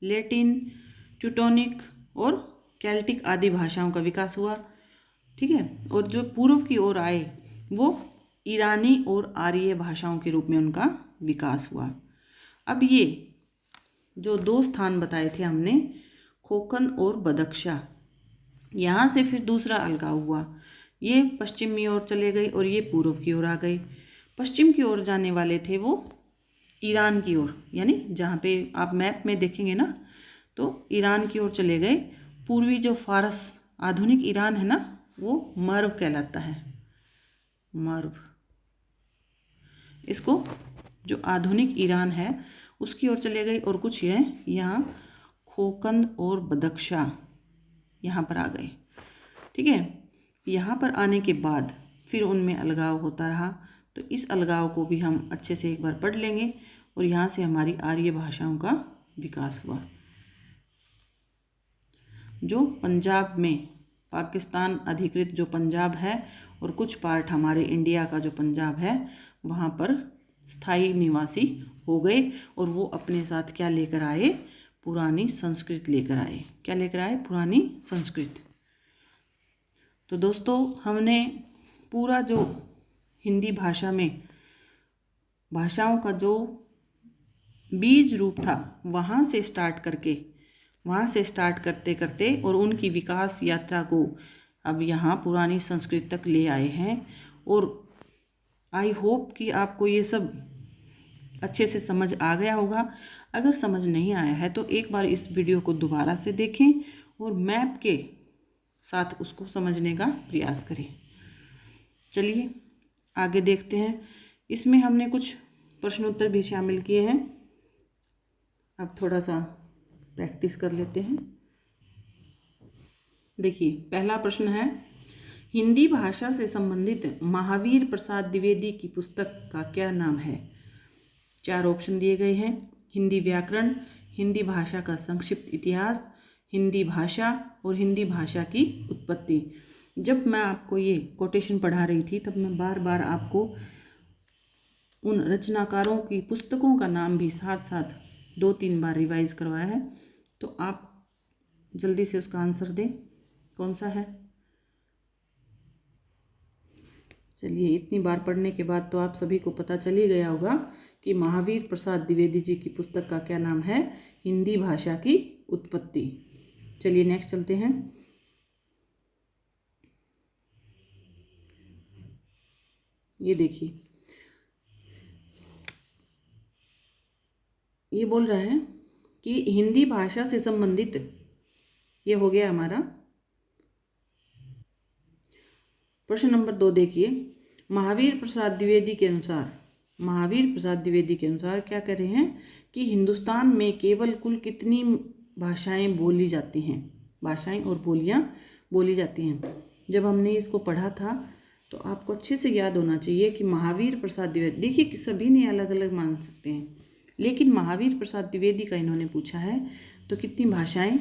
लैटिन, ट्यूटोनिक और केल्टिक आदि भाषाओं का विकास हुआ। ठीक है, और जो पूर्व की ओर आए वो ईरानी और आर्य भाषाओं के रूप में उनका विकास हुआ। अब ये जो 2 स्थान बताए थे हमने, खोखंद और बदख्शा, यहाँ से फिर दूसरा अलगाव हुआ। ये पश्चिम की ओर चले गए और ये पूर्व की ओर आ गए। पश्चिम की ओर जाने वाले थे वो ईरान की ओर, यानी जहाँ पे आप मैप में देखेंगे ना तो ईरान की ओर चले गए। पूर्वी जो फारस, आधुनिक ईरान है ना, वो मर्व कहलाता है, मर्व। इसको जो आधुनिक ईरान है उसकी ओर चले गए और कुछ ये यहाँ खोकंद और बदख्शां यहाँ पर आ गए। ठीक है, यहाँ पर आने के बाद फिर उनमें अलगाव होता रहा, तो इस अलगाव को भी हम अच्छे से एक बार पढ़ लेंगे और यहाँ से हमारी आर्य भाषाओं का विकास हुआ। जो पंजाब में पाकिस्तान अधिकृत जो पंजाब है और कुछ पार्ट हमारे इंडिया का जो पंजाब है वहाँ पर स्थायी निवासी हो गए और वो अपने साथ क्या लेकर आए, पुरानी संस्कृत लेकर आए। क्या लेकर आए? पुरानी संस्कृत। तो दोस्तों हमने पूरा जो हिंदी भाषा में भाषाओं का जो बीज रूप था वहाँ से स्टार्ट करते करते और उनकी विकास यात्रा को अब यहाँ पुरानी संस्कृत तक ले आए हैं। और आई होप कि आपको ये सब अच्छे से समझ आ गया होगा। अगर समझ नहीं आया है तो एक बार इस वीडियो को दोबारा से देखें और मैप के साथ उसको समझने का प्रयास करें। चलिए आगे देखते हैं। इसमें हमने कुछ प्रश्नोत्तर भी शामिल किए हैं। अब थोड़ा सा प्रैक्टिस कर लेते हैं। देखिए पहला प्रश्न है, हिंदी भाषा से संबंधित महावीर प्रसाद द्विवेदी की पुस्तक का क्या नाम है? 4 ऑप्शन दिए गए हैं। हिंदी व्याकरण, हिंदी भाषा का संक्षिप्त इतिहास, हिंदी भाषा और हिंदी भाषा की उत्पत्ति। जब मैं आपको ये कोटेशन पढ़ा रही थी तब मैं बार बार आपको उन रचनाकारों की पुस्तकों का नाम भी साथ साथ 2-3 बार रिवाइज करवाया है, तो आप जल्दी से उसका आंसर दें कौन सा है। चलिए इतनी बार पढ़ने के बाद तो आप सभी को पता चल ही गया होगा कि महावीर प्रसाद द्विवेदी जी की पुस्तक का क्या नाम है, हिंदी भाषा की उत्पत्ति। चलिए नेक्स्ट चलते हैं। ये देखिए ये बोल रहा है कि हिंदी भाषा से संबंधित, ये हो गया हमारा प्रश्न नंबर 2। देखिए महावीर प्रसाद द्विवेदी के अनुसार क्या कह रहे हैं कि हिंदुस्तान में केवल कुल कितनी भाषाएं बोली जाती हैं, भाषाएं और बोलियां बोली जाती हैं। जब हमने इसको पढ़ा था तो आपको अच्छे से याद होना चाहिए कि महावीर प्रसाद द्विवेदी, देखिए कि सभी ने अलग अलग मान सकते हैं, लेकिन महावीर प्रसाद द्विवेदी का इन्होंने पूछा है तो कितनी भाषाएं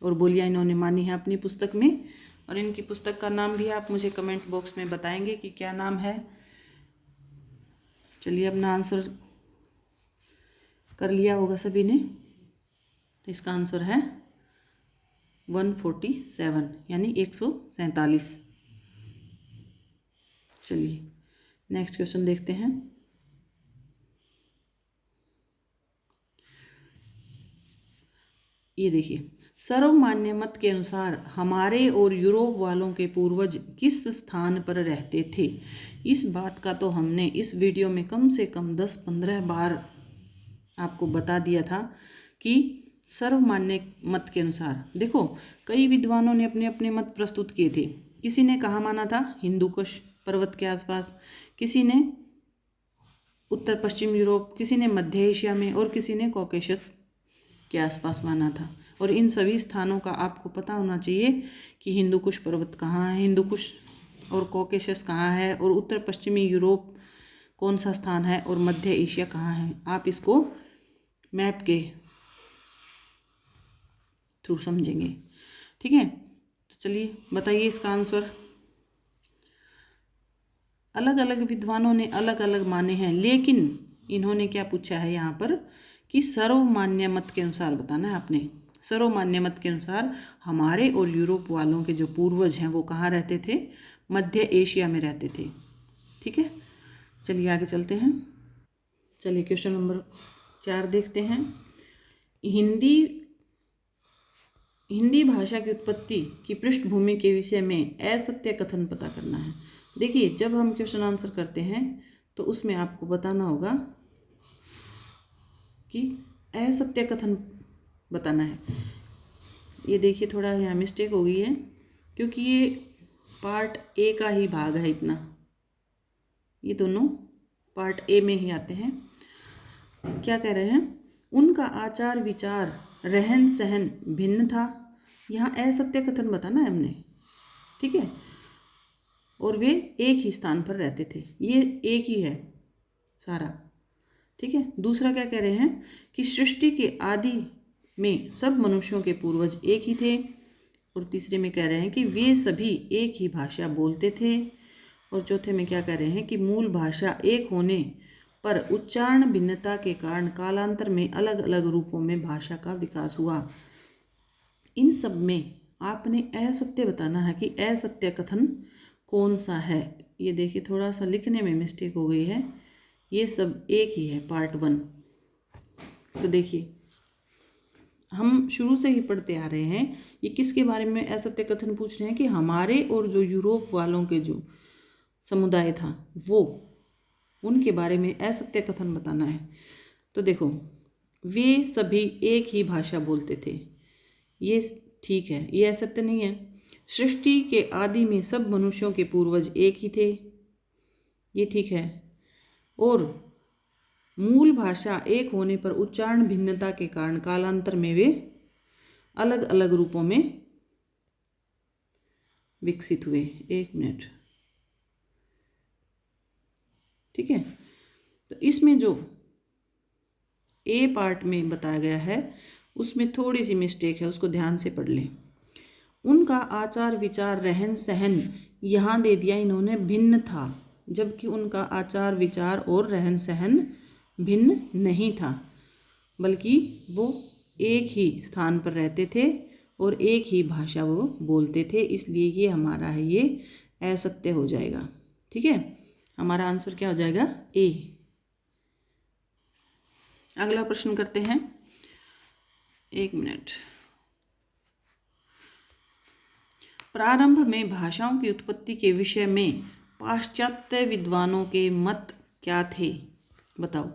और बोलियां इन्होंने मानी है अपनी पुस्तक में। और इनकी पुस्तक का नाम भी आप मुझे कमेंट बॉक्स में बताएंगे कि क्या नाम है। चलिए अपना आंसर कर लिया होगा सभी ने, तो इसका आंसर है 147 यानी 147। चलिए नेक्स्ट क्वेश्चन देखते हैं। ये देखिए सर्वमान्य मत के अनुसार हमारे और यूरोप वालों के पूर्वज किस स्थान पर रहते थे? इस बात का तो हमने इस वीडियो में कम से कम 10-15 बार आपको बता दिया था कि सर्वमान्य मत के अनुसार, देखो कई विद्वानों ने अपने अपने मत प्रस्तुत किए थे। किसी ने कहाँ माना था? हिंदू कुश पर्वत के आसपास, किसी ने उत्तर पश्चिम यूरोप, किसी ने मध्य एशिया में और किसी ने कॉकेशस के आसपास माना था। और इन सभी स्थानों का आपको पता होना चाहिए कि हिंदू कुश पर्वत कहाँ है, हिंदू कुश और कॉकेशस कहाँ है, और उत्तर पश्चिमी यूरोप कौन सा स्थान है, और मध्य एशिया कहाँ है। आप इसको मैप के थ्रू समझेंगे। ठीक है, तो चलिए बताइए इसका आंसर। अलग अलग विद्वानों ने अलग अलग माने हैं, लेकिन इन्होंने क्या पूछा है यहाँ पर कि सर्वमान्य मत के अनुसार बताना है आपने। सर्वमान्य मत के अनुसार हमारे और यूरोप वालों के जो पूर्वज हैं वो कहाँ रहते थे? मध्य एशिया में रहते थे। ठीक है, चलिए आगे चलते हैं। चलिए क्वेश्चन नंबर 4 देखते हैं। हिंदी भाषा की उत्पत्ति की पृष्ठभूमि के विषय में असत्य कथन पता करना है। देखिए जब हम क्वेश्चन आंसर करते हैं तो उसमें आपको बताना होगा कि असत्य कथन बताना है। ये देखिए थोड़ा यहाँ मिस्टेक हो गई है, क्योंकि ये पार्ट ए का ही भाग है इतना, ये दोनों पार्ट ए में ही आते हैं। क्या कह रहे हैं? उनका आचार विचार रहन सहन भिन्न था। यहाँ असत्य कथन बताना है हमने, ठीक है। और वे एक ही स्थान पर रहते थे, ये एक ही है सारा, ठीक है। दूसरा क्या कह रहे हैं कि सृष्टि के आदि में सब मनुष्यों के पूर्वज एक ही थे। और तीसरे में कह रहे हैं कि वे सभी एक ही भाषा बोलते थे। और चौथे में क्या कह रहे हैं कि मूल भाषा एक होने पर उच्चारण भिन्नता के कारण कालांतर में अलग अलग रूपों में भाषा का विकास हुआ। इन सब में आपने असत्य बताना है कि असत्य कथन कौन सा है। ये देखिए थोड़ा सा लिखने में मिस्टेक हो गई है, ये सब एक ही है पार्ट 1। तो देखिए हम शुरू से ही पढ़ते आ रहे हैं, ये किसके बारे में असत्य कथन पूछ रहे हैं कि हमारे और जो यूरोप वालों के जो समुदाय था वो, उनके बारे में असत्य कथन बताना है। तो देखो वे सभी एक ही भाषा बोलते थे, ये ठीक है, ये असत्य नहीं है। सृष्टि के आदि में सब मनुष्यों के पूर्वज एक ही थे, ये ठीक है। और मूल भाषा एक होने पर उच्चारण भिन्नता के कारण कालांतर में वे अलग अलग रूपों में विकसित हुए। एक मिनट, ठीक है। तो इसमें जो ए पार्ट में बताया गया है उसमें थोड़ी सी मिस्टेक है, उसको ध्यान से पढ़ लें। उनका आचार विचार रहन सहन यहाँ दे दिया इन्होंने भिन्न था, जबकि उनका आचार विचार और रहन सहन भिन्न नहीं था, बल्कि वो एक ही स्थान पर रहते थे और एक ही भाषा वो बोलते थे। इसलिए ये हमारा है, ये असत्य हो जाएगा, ठीक है। हमारा आंसर क्या हो जाएगा? ए। अगला प्रश्न करते हैं, एक मिनट। प्रारंभ में भाषाओं की उत्पत्ति के विषय में पाश्चात्य विद्वानों के मत क्या थे? बताओ।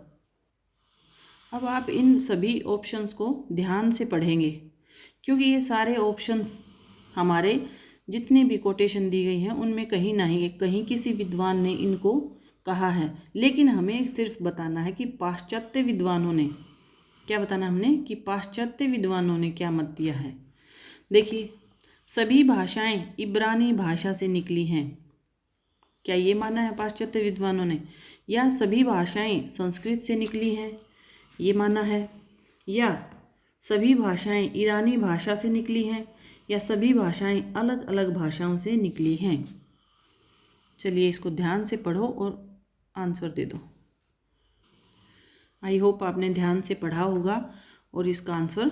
अब आप इन सभी ऑप्शंस को ध्यान से पढ़ेंगे, क्योंकि ये सारे ऑप्शंस हमारे जितने भी कोटेशन दी गई हैं उनमें कहीं ना कहीं किसी विद्वान ने इनको कहा है। लेकिन हमें सिर्फ बताना है कि पाश्चात्य विद्वानों ने क्या बताना, हमने कि पाश्चात्य विद्वानों ने क्या मत दिया है। देखिए सभी भाषाएं इब्रानी भाषा से निकली हैं, क्या ये माना है पाश्चात्य विद्वानों ने? या सभी भाषाएं संस्कृत से निकली हैं, ये माना है? या सभी भाषाएं ईरानी भाषा से निकली हैं? या सभी भाषाएं अलग अलग भाषाओं से निकली हैं? चलिए इसको ध्यान से पढ़ो और आंसर दे दो। आई होप आपने ध्यान से पढ़ा होगा और इसका आंसर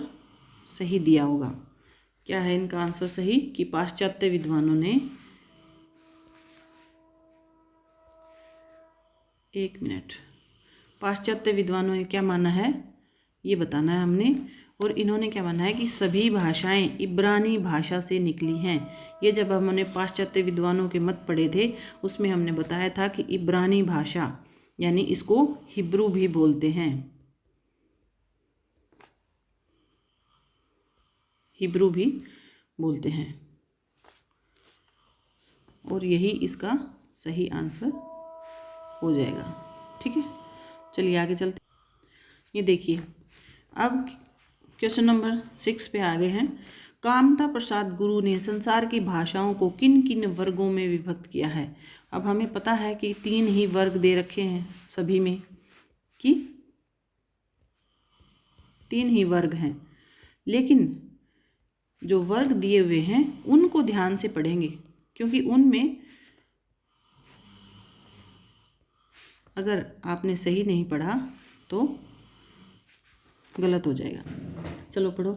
सही दिया होगा। क्या है इनका आंसर सही? कि पाश्चात्य विद्वानों ने, एक मिनट, पाश्चात्य विद्वानों ने क्या माना है ये बताना है हमने। और इन्होंने क्या माना है कि सभी भाषाएं इब्रानी भाषा से निकली हैं। ये जब हमने पाश्चात्य विद्वानों के मत पढ़े थे उसमें हमने बताया था कि इब्रानी भाषा यानी इसको हिब्रू भी बोलते हैं, हिब्रू भी बोलते हैं। और यही इसका सही आंसर हो जाएगा, ठीक है। चलिए आगे चलते। ये देखिए अब क्वेश्चन नंबर 6 पे आ गए हैं। कामता प्रसाद गुरु ने संसार की भाषाओं को किन किन वर्गों में विभक्त किया है? अब हमें पता है कि 3 ही वर्ग दे रखे हैं सभी में, कि 3 ही वर्ग हैं। लेकिन जो वर्ग दिए हुए हैं उनको ध्यान से पढ़ेंगे, क्योंकि उनमें अगर आपने सही नहीं पढ़ा तो गलत हो जाएगा। चलो पढ़ो।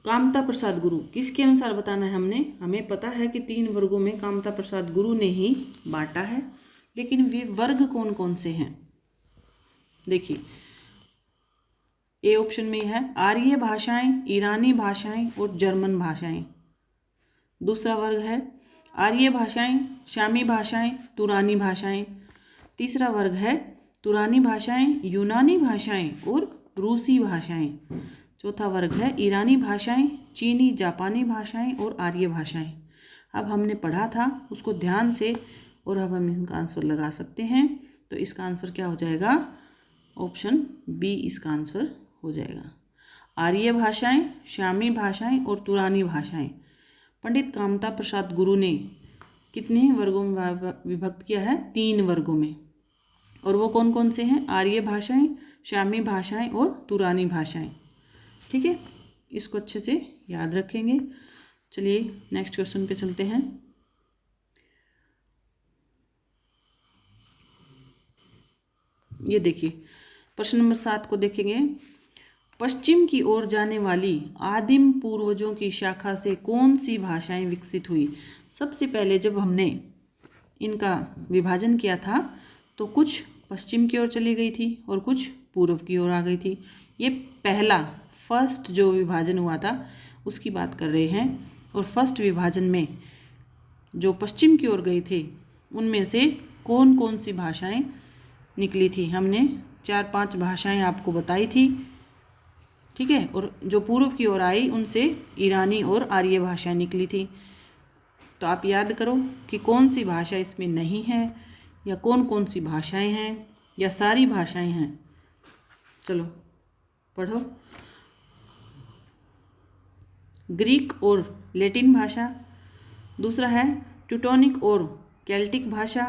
कामता प्रसाद गुरु किसके अनुसार बताना है हमने? हमें पता है कि 3 वर्गों में कामता प्रसाद गुरु ने ही बांटा है, लेकिन वे वर्ग कौन कौन से हैं? देखिए ए ऑप्शन में है आर्य भाषाएं, ईरानी भाषाएं और जर्मन भाषाएं। दूसरा वर्ग है आर्य भाषाएं, शामी भाषाएं, तुरानी भाषाएं। तीसरा वर्ग है तुरानी भाषाएं, यूनानी भाषाएं और रूसी भाषाएं। चौथा वर्ग है ईरानी भाषाएं, चीनी जापानी भाषाएं और आर्य भाषाएं। अब हमने पढ़ा था उसको ध्यान से, और अब हम इनका आंसर लगा सकते हैं तो इसका आंसर क्या हो जाएगा? ऑप्शन बी इसका आंसर हो जाएगा। आर्य भाषाएं, श्यामी भाषाएं और तुरानी भाषाएं पंडित कामता प्रसाद गुरु ने कितने वर्गों में विभक्त किया है? 3 वर्गों में। और वो कौन कौन से हैं? आर्य भाषाएं, श्यामी भाषाएं और तुरानी भाषाएं। ठीक है, इसको अच्छे से याद रखेंगे। चलिए नेक्स्ट क्वेश्चन पे चलते हैं। ये देखिए प्रश्न नंबर 7 को देखेंगे। पश्चिम की ओर जाने वाली आदिम पूर्वजों की शाखा से कौन सी भाषाएं विकसित हुई? सबसे पहले जब हमने इनका विभाजन किया था तो कुछ पश्चिम की ओर चली गई थी और कुछ पूर्व की ओर आ गई थी। ये पहला फर्स्ट जो विभाजन हुआ था उसकी बात कर रहे हैं। और फर्स्ट विभाजन में जो पश्चिम की ओर गए थे उनमें से कौन कौन सी भाषाएं निकली थी? हमने 4-5 भाषाएं आपको बताई थी। ठीक है, और जो पूर्व की ओर आई उनसे ईरानी और आर्य भाषा निकली थी। तो आप याद करो कि कौन सी भाषा इसमें नहीं है या कौन कौन सी भाषाएं हैं या सारी भाषाएं हैं। चलो पढ़ो। ग्रीक और लैटिन भाषा, दूसरा है ट्यूटोनिक और केल्टिक भाषा,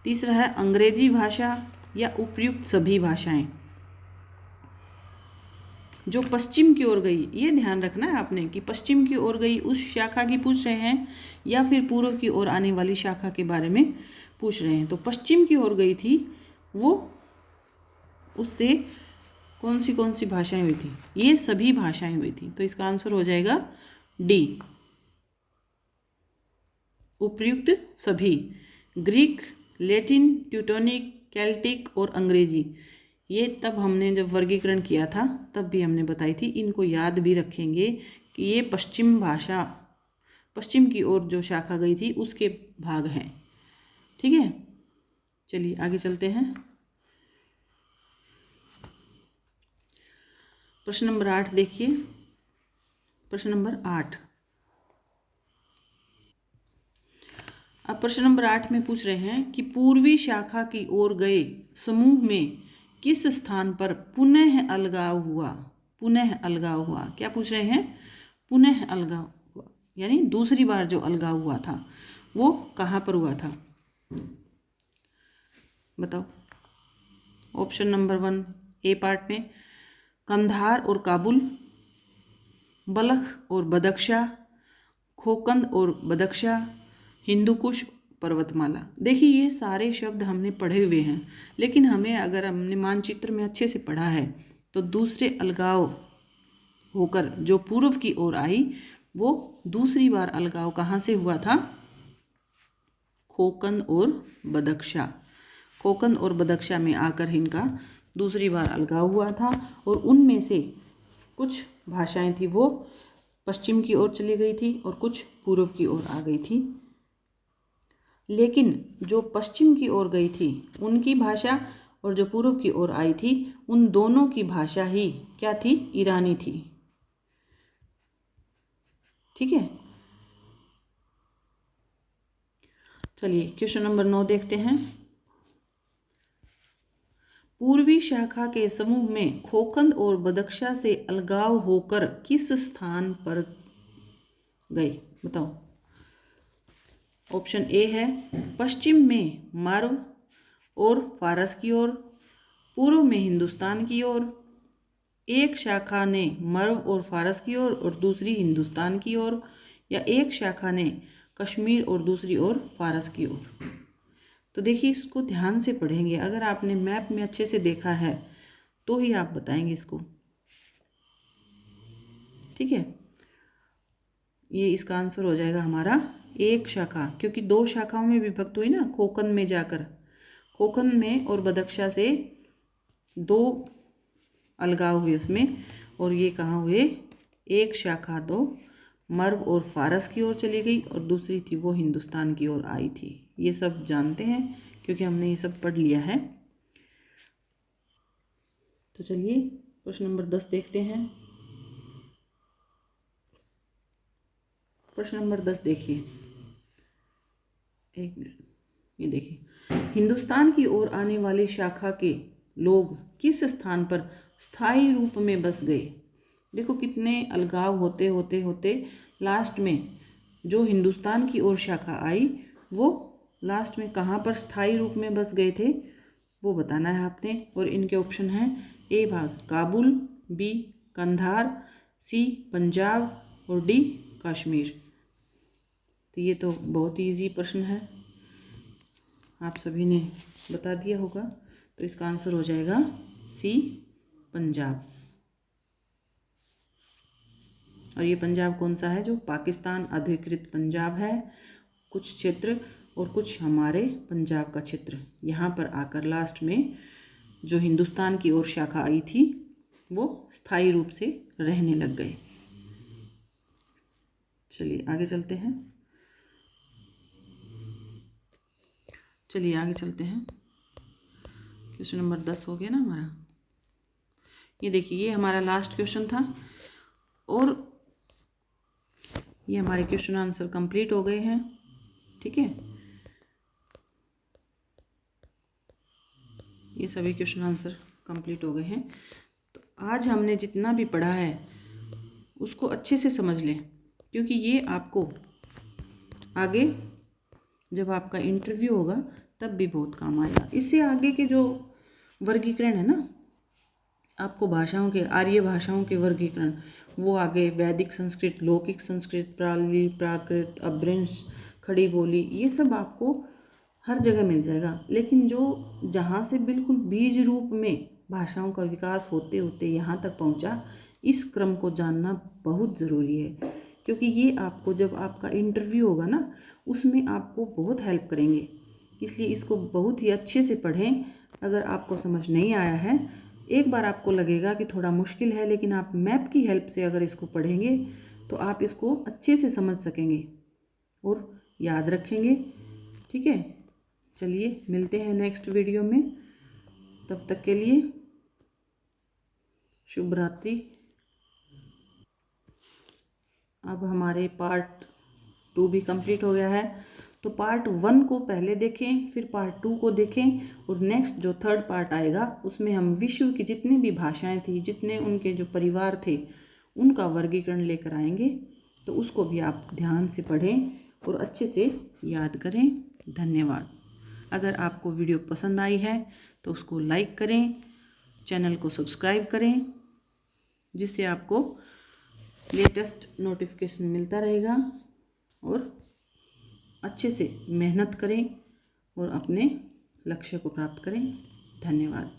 तीसरा है अंग्रेजी भाषा या उपयुक्त सभी भाषाएं। जो पश्चिम की ओर गई, ये ध्यान रखना है आपने कि पश्चिम की ओर गई उस शाखा की पूछ रहे हैं या फिर पूर्व की ओर आने वाली शाखा के बारे में पूछ रहे हैं। तो पश्चिम की ओर गई थी वो, उससे कौन सी भाषाएं हुई थी? ये सभी भाषाएं हुई थी। तो इसका आंसर हो जाएगा डी, उपयुक्त सभी। ग्रीक, लैटिन, ट्यूटोनिक, केल्टिक और अंग्रेजी, ये तब हमने जब वर्गीकरण किया था तब भी हमने बताई थी। इनको याद भी रखेंगे कि ये पश्चिम भाषा, पश्चिम की ओर जो शाखा गई थी उसके भाग हैं। ठीक है, चलिए आगे चलते हैं। प्रश्न नंबर 8 देखिए। प्रश्न नंबर 8, अब प्रश्न नंबर 8 में पूछ रहे हैं कि पूर्वी शाखा की ओर गए समूह में किस स्थान पर पुनः अलगाव हुआ? पुनः अलगाव हुआ, क्या पूछ रहे हैं? पुनः अलगाव हुआ, यानी दूसरी बार जो अलगाव हुआ था वो कहाँ पर हुआ था? बताओ। ऑप्शन नंबर 1 ए पार्ट में कंधार और काबुल, बलख और बदख्शा, खोकंद और बदख्शा, हिंदुकुश, पर्वतमाला। देखिए ये सारे शब्द हमने पढ़े हुए हैं, लेकिन हमें अगर हमने मानचित्र में अच्छे से पढ़ा है तो दूसरे अलगाव होकर जो पूर्व की ओर आई वो दूसरी बार अलगाव कहाँ से हुआ था? खोकंद और बदख्शा। खोकंद और बदख्शा में आकर इनका दूसरी बार अलगाव हुआ था और उनमें से कुछ भाषाएं थी वो पश्चिम की ओर चली गई थी और कुछ पूर्व की ओर आ गई थी। लेकिन जो पश्चिम की ओर गई थी उनकी भाषा और जो पूर्व की ओर आई थी उन दोनों की भाषा ही क्या थी? ईरानी थी। ठीक है, चलिए क्वेश्चन नंबर 9 देखते हैं। पूर्वी शाखा के समूह में खोकंद और बदख्शा से अलगाव होकर किस स्थान पर गए? बताओ। ऑप्शन ए है पश्चिम में मर्व और फारस की ओर, पूर्व में हिंदुस्तान की ओर, एक शाखा ने मर्व और फारस की ओर और दूसरी हिंदुस्तान की ओर, या एक शाखा ने कश्मीर और दूसरी ओर फारस की ओर। तो देखिए इसको ध्यान से पढ़ेंगे, अगर आपने मैप में अच्छे से देखा है तो ही आप बताएंगे इसको। ठीक है, ये इसका आंसर हो जाएगा हमारा एक शाखा, क्योंकि 2 शाखाओं में विभक्त हुई ना, खोकंद में जाकर, खोकंद में और बदख्शा से 2 अलगाव हुए उसमें, और ये कहाँ हुए? एक शाखा तो मर्व और फारस की ओर चली गई और दूसरी थी वो हिंदुस्तान की ओर आई थी। ये सब जानते हैं क्योंकि हमने ये सब पढ़ लिया है। तो चलिए प्रश्न नंबर 10 देखते हैं। प्रश्न नंबर 10 देखिए, एक मिनट, ये देखिए, हिंदुस्तान की ओर आने वाली शाखा के लोग किस स्थान पर स्थायी रूप में बस गए। देखो कितने अलगाव होते होते होते लास्ट में जो हिंदुस्तान की ओर शाखा आई वो लास्ट में कहाँ पर स्थायी रूप में बस गए थे वो बताना है आपने। और इनके ऑप्शन हैं ए भाग काबुल, बी कंधार, सी पंजाब और डी कश्मीर। तो ये तो बहुत ही ईजी प्रश्न है, आप सभी ने बता दिया होगा। तो इसका आंसर हो जाएगा सी पंजाब। और ये पंजाब कौन सा है, जो पाकिस्तान अधिकृत पंजाब है, कुछ क्षेत्र और कुछ हमारे पंजाब का क्षेत्र, यहाँ पर आकर लास्ट में जो हिंदुस्तान की ओर शाखा आई थी वो स्थायी रूप से रहने लग गए। चलिए आगे चलते हैं। क्वेश्चन नंबर 10 हो गया ना हमारा। ये देखिए, ये हमारा लास्ट क्वेश्चन था और ये हमारे क्वेश्चन आंसर कंप्लीट हो गए हैं। ठीक है, ये सभी क्वेश्चन आंसर कंप्लीट हो गए हैं। तो आज हमने जितना भी पढ़ा है उसको अच्छे से समझ लें, क्योंकि ये आपको आगे जब आपका इंटरव्यू होगा तब भी बहुत काम आएगा। इससे आगे के जो वर्गीकरण है ना, आपको भाषाओं के, आर्य भाषाओं के वर्गीकरण, वो आगे वैदिक संस्कृत, लौकिक संस्कृत, पाली, प्राकृत, अपभ्रंश, खड़ी बोली, ये सब आपको हर जगह मिल जाएगा। लेकिन जो जहाँ से बिल्कुल बीज रूप में भाषाओं का विकास होते होते यहाँ तक पहुँचा, इस क्रम को जानना बहुत ज़रूरी है, क्योंकि ये आपको जब आपका इंटरव्यू होगा ना उसमें आपको बहुत हेल्प करेंगे। इसलिए इसको बहुत ही अच्छे से पढ़ें। अगर आपको समझ नहीं आया है, एक बार आपको लगेगा कि थोड़ा मुश्किल है, लेकिन आप मैप की हेल्प से अगर इसको पढ़ेंगे तो आप इसको अच्छे से समझ सकेंगे और याद रखेंगे। ठीक है, चलिए मिलते हैं नेक्स्ट वीडियो में। तब तक के लिए शुभ रात्रि। अब हमारे पार्ट 2 भी कंप्लीट हो गया है, तो पार्ट 1 को पहले देखें, फिर पार्ट 2 को देखें, और नेक्स्ट जो थर्ड पार्ट आएगा उसमें हम विश्व की जितनी भी भाषाएं थी, जितने उनके जो परिवार थे, उनका वर्गीकरण लेकर आएंगे। तो उसको भी आप ध्यान से पढ़ें और अच्छे से याद करें। धन्यवाद। अगर आपको वीडियो पसंद आई है तो उसको लाइक करें, चैनल को सब्सक्राइब करें, जिससे आपको लेटेस्ट नोटिफिकेशन मिलता रहेगा। और अच्छे से मेहनत करें और अपने लक्ष्य को प्राप्त करें। धन्यवाद।